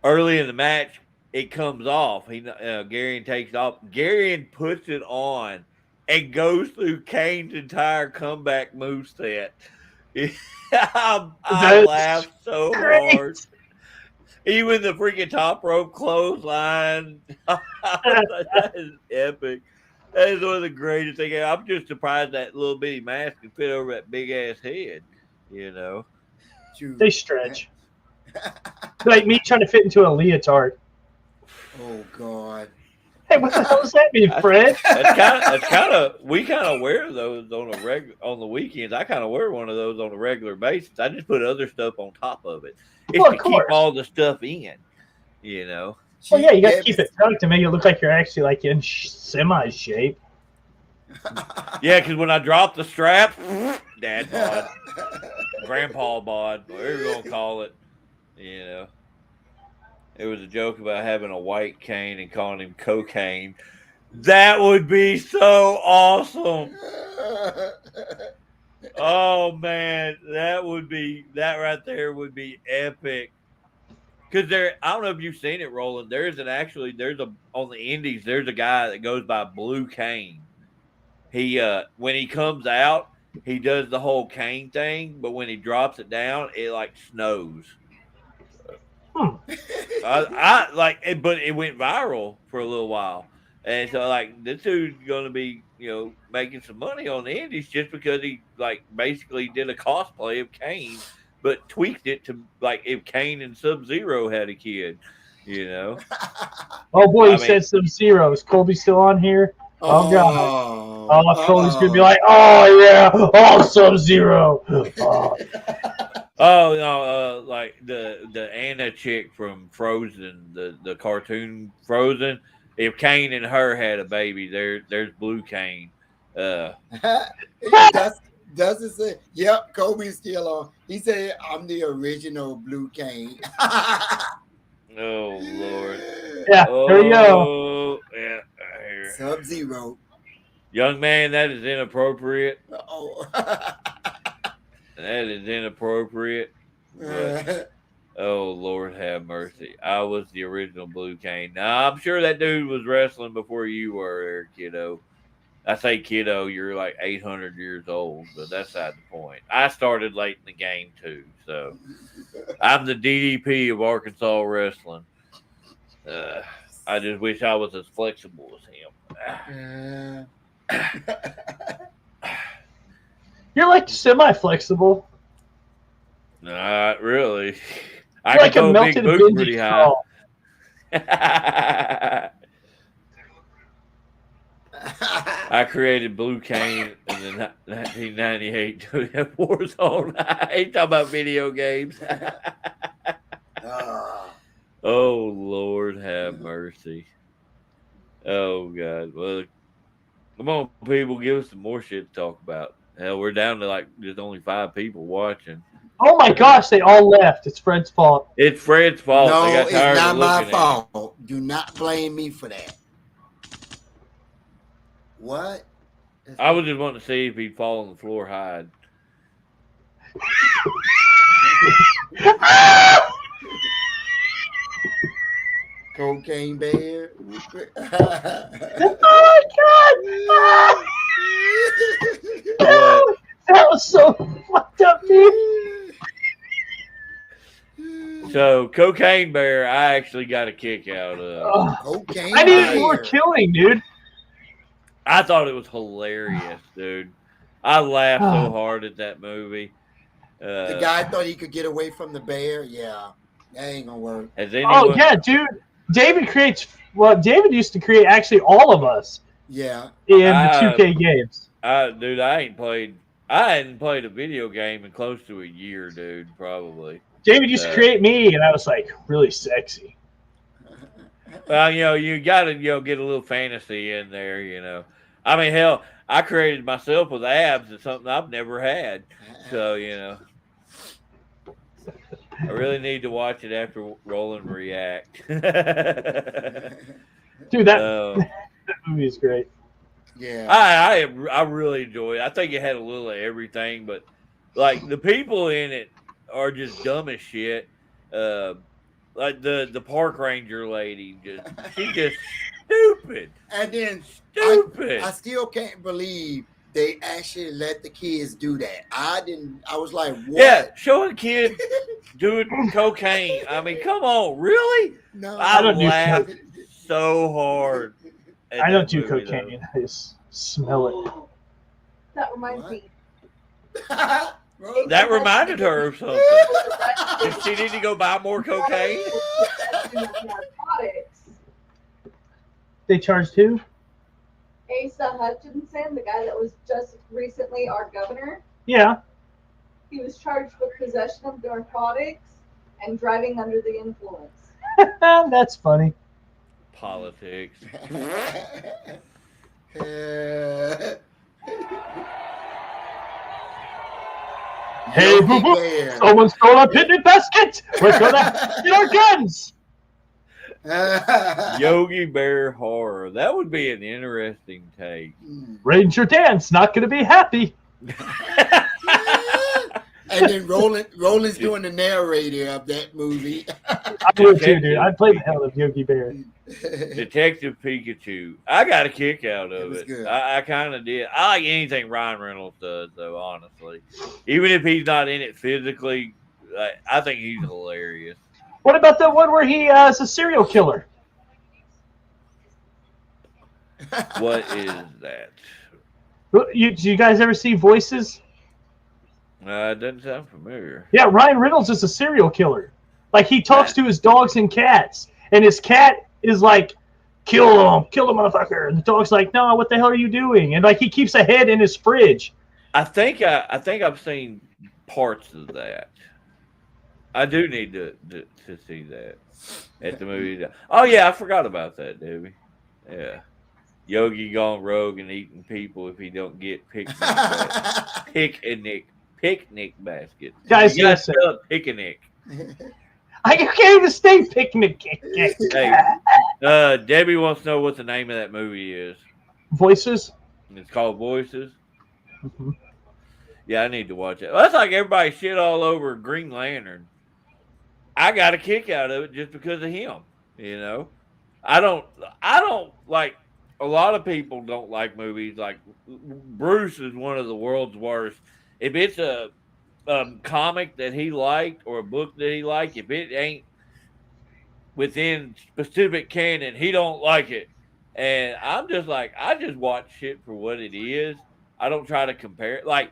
Early in the match, it comes off. Garion takes it off. Garion puts it on and goes through Kane's entire comeback moveset. I laughed so hard. Even the freaking top rope clothesline. That is epic. That is one of the greatest things. I'm just surprised that little bitty mask can fit over that big ass head. They stretch. Like me trying to fit into a leotard. Oh God. Hey, what the hell does that mean, Fred? That's kind of we kind of wear those on the weekends. I kind of wear one of those on a regular basis. I just put other stuff on top of it. It's Well, to of keep course. all the stuff in. Well, yeah, you got to keep it tucked to make it look like you're actually like in semi shape. Yeah, because when I drop the strap, dad bod, grandpa bod, whatever you want to call it, it was a joke about having a white cane and calling him cocaine. That would be so awesome. Oh man, that right there would be epic. Because I don't know if you've seen it, Roland. On the indies, there's a guy that goes by Blue Cane. He when he comes out, he does the whole cane thing, but when he drops it down, it like snows. But it went viral for a little while, and so like this dude's gonna be making some money on the indies just because he like basically did a cosplay of Kane but tweaked it to like if Kane and Sub-Zero had a kid, you know. Oh boy, I you mean- said Sub-Zero. Is Colby still on here? Oh god. Oh, Colby's gonna be uh-oh. like, oh yeah, oh Sub-Zero. Oh. Oh no, like the Anna chick from Frozen, the cartoon Frozen. If Kane and her had a baby, there's Blue Kane. Doesn't say, yep, Kobe's still on. He said, I'm the original Blue Kane. Oh Lord. Yeah, there you go. Oh yeah. Here. Sub-Zero. Young man, that is inappropriate. Oh. That is inappropriate. But, oh Lord have mercy. I was the original Blue Kane. Now I'm sure that dude was wrestling before you were there, kiddo. I say kiddo, you're like 800 years old, but that's not the point. I started late in the game too, so I'm the DDP of Arkansas wrestling. I just wish I was as flexible as him. You're like semi-flexible. Not really. I You're like can a throw a big melted boot Benji pretty skull. high. I created Blue Kane in the 1998 Warzone. I ain't talking about video games. Oh, Lord have mercy. Oh, God. Well, come on, people. Give us some more shit to talk about. Hell, we're down to like there's only 5 people watching. Oh my gosh, they all left. It's Fred's fault. It's Fred's fault. No, They got it's tired not of my looking at him. fault. Do not blame me for that. What? I was just wanting to see if he'd fall on the floor hide. Cocaine Bear. Oh my god! What? That was so fucked up, dude. So, Cocaine Bear, I actually got a kick out of. Cocaine I didn't you were Bear. killing, dude. I thought it was hilarious, dude. I laughed so hard at that movie. The guy thought he could get away from the bear. Yeah, that ain't gonna work. Has anyone, Oh yeah, dude. David David used to create actually all of us Yeah. in the 2K games. dude, I hadn't played a video game in close to a year, dude, probably. David used to create me, and I was like really sexy. Well, you got to, get a little fantasy in there, I mean, hell, I created myself with abs. It's something I've never had. So, I really need to watch it after Roland react. Dude, that movie is great. Yeah. I really enjoy it. I think it had a little of everything, but like the people in it are just dumb as shit. Like the park ranger lady, she's just stupid. And then Stupid. I still can't believe they actually let the kids do that. I was like, what? Yeah, showing kids doing cocaine. I mean, come on, really? No, I don't do laughed so hard. at I don't that do movie, cocaine. I just smell it. That reminds What? me. though. That reminded her of something. Did she need to go buy more cocaine? Narcotics. They charged who? Asa Hutchinson, the guy that was just recently our governor, Yeah. he was charged with possession of narcotics and driving under the influence. That's funny. Politics. Hey, Yogi boo boo! Bear. Someone stole our picnic basket! We're gonna get our guns! Yogi Bear horror. That would be an interesting take. Ranger Dan's not gonna be happy. And then Roland's doing the narrator of that movie. I would too, dude. I'd play the hell of Yogi Bear. Detective Pikachu. I got a kick out It of was it. good. I kind of did. I like anything Ryan Reynolds does, though. Honestly, even if he's not in it physically, I think he's hilarious. What about the one where he is a serial killer? What is that? Do you guys ever see Voices? It doesn't sound familiar. Yeah, Ryan Reynolds is a serial killer. Like, he talks to his dogs and cats, and his cat is like, kill the motherfucker. And the dog's like, no, what the hell are you doing? And like, he keeps a head in his fridge. I think I've seen parts of that. I do need to see that at the movie. Oh yeah, I forgot about that, Debbie. Yeah, Yogi gone rogue and eating people if he don't get picnic baskets. Guys, you gotta listen. spell it picnic. I can't even say picnic. Hey, Debbie wants to know what the name of that movie is. Voices. It's called Voices. Mm-hmm. Yeah, I need to watch it. Well, that's like everybody shit all over Green Lantern. I got a kick out of it just because of him. You know, I don't like. A lot of people don't like movies. Like Bruce is one of the world's worst. If it's a comic that he liked or a book that he liked, if it ain't within specific canon, he don't like it. And I'm just like, I just watch shit for what it is. I don't try to compare it. Like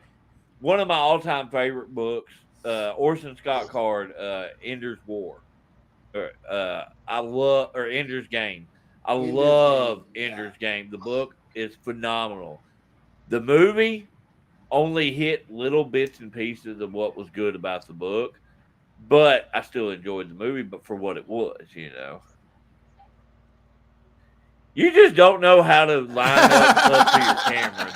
one of my all-time favorite books, Orson Scott Card, Ender's War. Ender's Game. I love Ender's Game. The book is phenomenal. The movie only hit little bits and pieces of what was good about the book, but I still enjoyed the movie, but for what it was, you know. You just don't know how to line up to your camera,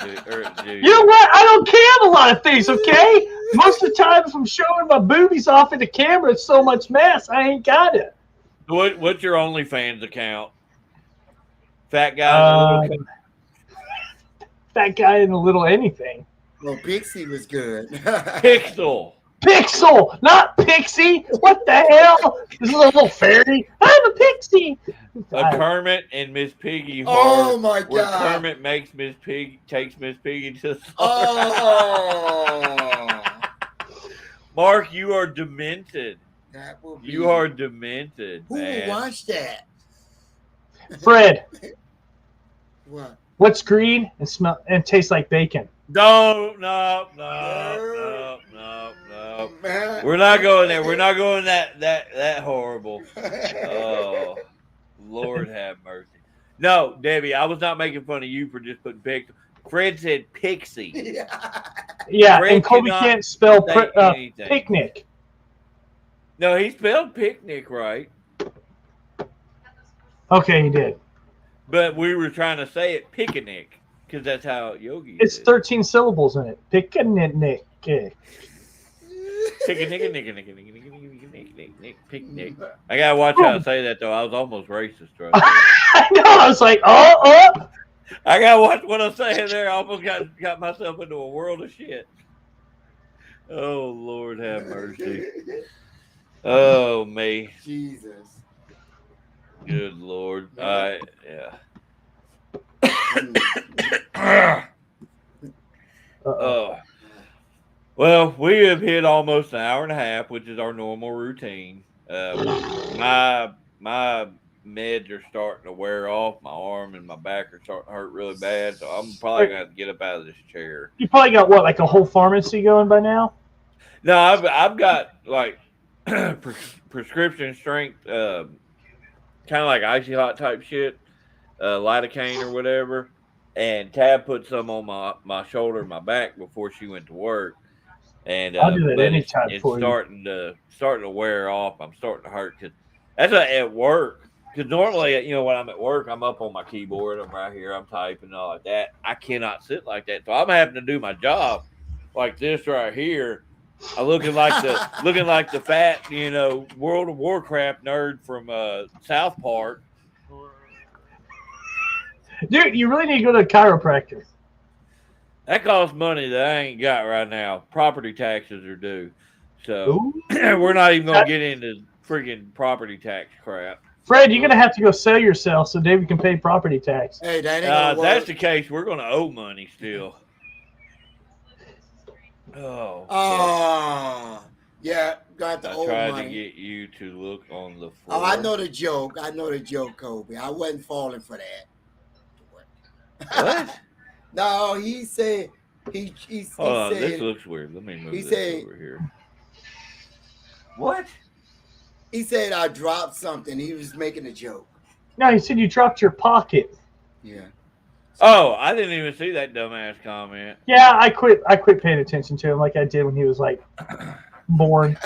do you? You know what? I don't care a lot of things, okay? Most of the time, if I'm showing my boobies off in the camera, it's so much mess, I ain't got it. What's your OnlyFans account? Fat guy in the little... Fat guy in a little anything. Well, Pixie was good. Pixel, not Pixie. What the hell? This is a little fairy. I'm a pixie. A Kermit and Miss Piggy. Oh my God! Where Kermit takes Miss Piggy to the Oh, Mark, you are demented. that will be... You are demented, Who man. will watch that? Fred, What? what's green and smell and tastes like bacon? No. We're not going there. We're not going that horrible. Oh, Lord have mercy. No, Debbie, I was not making fun of you for just putting pixel. Fred said pixie. Yeah, Fred and Kobe cannot can't spell say anything. picnic. No, he spelled picnic right, Okay, he did. but we were trying to say it picnic because that's how Yogi It's is. 13 syllables in it. Picnic. Picnic. I gotta watch how I say that though. I was almost racist right there. I know. I was like, oh. I gotta watch what I'm saying there. I almost got myself into a world of shit. Oh Lord have mercy. Oh me. Jesus. Good Lord. Yeah. Oh. Well, we have hit almost an hour and a half, which is our normal routine. My meds are starting to wear off. My arm and my back are starting to hurt really bad, so I'm probably gonna have to get up out of this chair. You probably got what, like a whole pharmacy going by now? No, I've got like prescription strength, kind of like icy hot type shit, lidocaine or whatever. And Tab put some on my shoulder and my back before she went to work. And I'll do that but anytime it's for starting to wear off. I'm starting to hurt because that's at work. Because normally, when I'm at work, I'm up on my keyboard. I'm right here. I'm typing and all like that. I cannot sit like that, so I'm having to do my job like this right here. I'm looking like the fat, World of Warcraft nerd from South Park. Dude, you really need to go to a chiropractor. That costs money that I ain't got right now. Property taxes are due. So we're not even going to get into freaking property tax crap. Fred, you're going to have to go sell yourself so David can pay property tax. Hey, that ain't gonna If work. that's the case, we're going to owe money still. Oh. Oh, yeah, got the I old tried money. to get you to look on the floor. Oh, I know the joke, Kobe. I wasn't falling for that. What? No, he said He Hold on, this said looks weird. Let me he move this said- over here. What? he said I dropped something. He was making a joke. No, he said you dropped your pocket. Yeah. Oh, I didn't even see that dumbass comment. Yeah, I quit paying attention to him like I did when he was like born.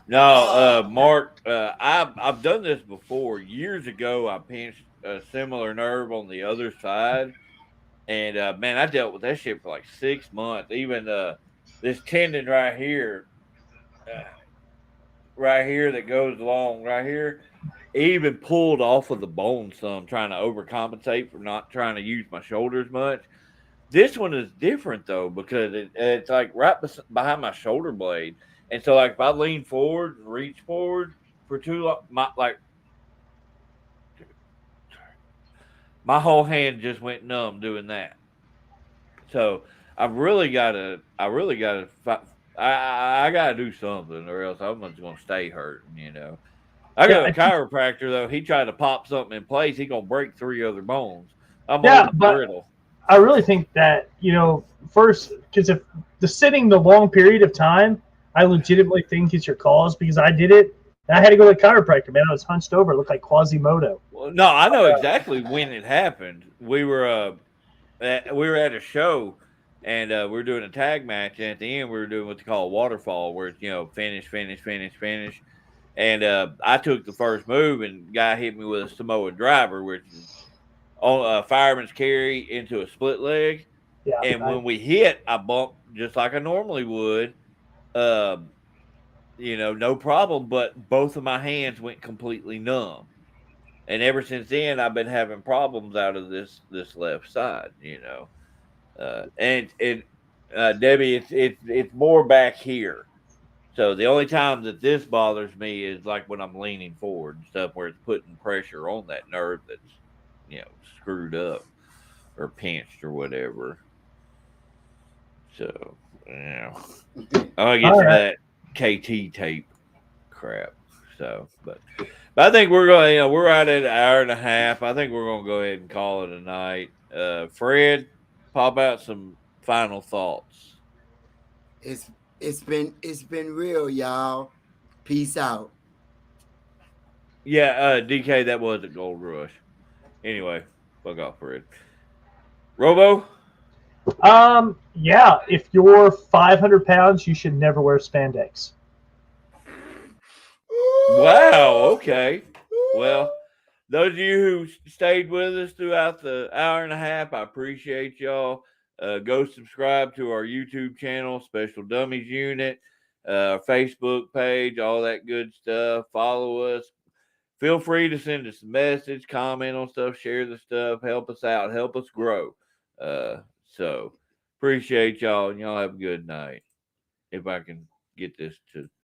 No, Mark, I've done this before. Years ago, I pinched a similar nerve on the other side, and man, I dealt with that shit for like 6 months. Even this tendon right here that goes along right here, it even pulled off of the bone some, trying to overcompensate for not trying to use my shoulders much. This one is different though because it's like right behind my shoulder blade, and so like if I lean forward and reach forward for too long, my whole hand just went numb doing that. So I really gotta, I gotta do something, or else I'm just gonna stay hurting. You know, I got Yeah, a chiropractor though. He tried to pop something in place. He gonna break 3 other bones. I'm Yeah, old and but- brittle. I really think that, first, because if the sitting the long period of time, I legitimately think is your cause because I did it. And I had to go to the chiropractor, man. I was hunched over, it looked like Quasimodo. Well, no, I know exactly when it happened. We were at a show, and we were doing a tag match. And at the end, we were doing what they call a waterfall, where it's finish, finish, finish, finish. And I took the first move, and the guy hit me with a Samoan driver, which is on a fireman's carry into a split leg. Yeah, And when we hit, I bumped just like I normally would. No problem. But both of my hands went completely numb. And ever since then, I've been having problems out of this left side. Debbie, it's more back here. So the only time that this bothers me is like when I'm leaning forward and stuff, where it's putting pressure on that nerve that's screwed up or pinched or whatever. So I'll get to that KT tape crap. So, but I think we're going. We're right at an hour and a half. I think we're gonna go ahead and call it a night. Fred, pop out some final thoughts. It's been real, y'all. Peace out. Yeah, DK, that was a Gold Rush. Anyway, fuck off, Fred. Robo. Yeah, if you're 500 pounds, you should never wear spandex. Wow. Okay. Well, those of you who stayed with us throughout the hour and a half, I appreciate y'all. Go subscribe to our YouTube channel, Special Dummies Unit, Facebook page, all that good stuff. Follow us. Feel free to send us a message, comment on stuff, share the stuff, help us out, help us grow. So appreciate y'all, and y'all have a good night. If I can get this to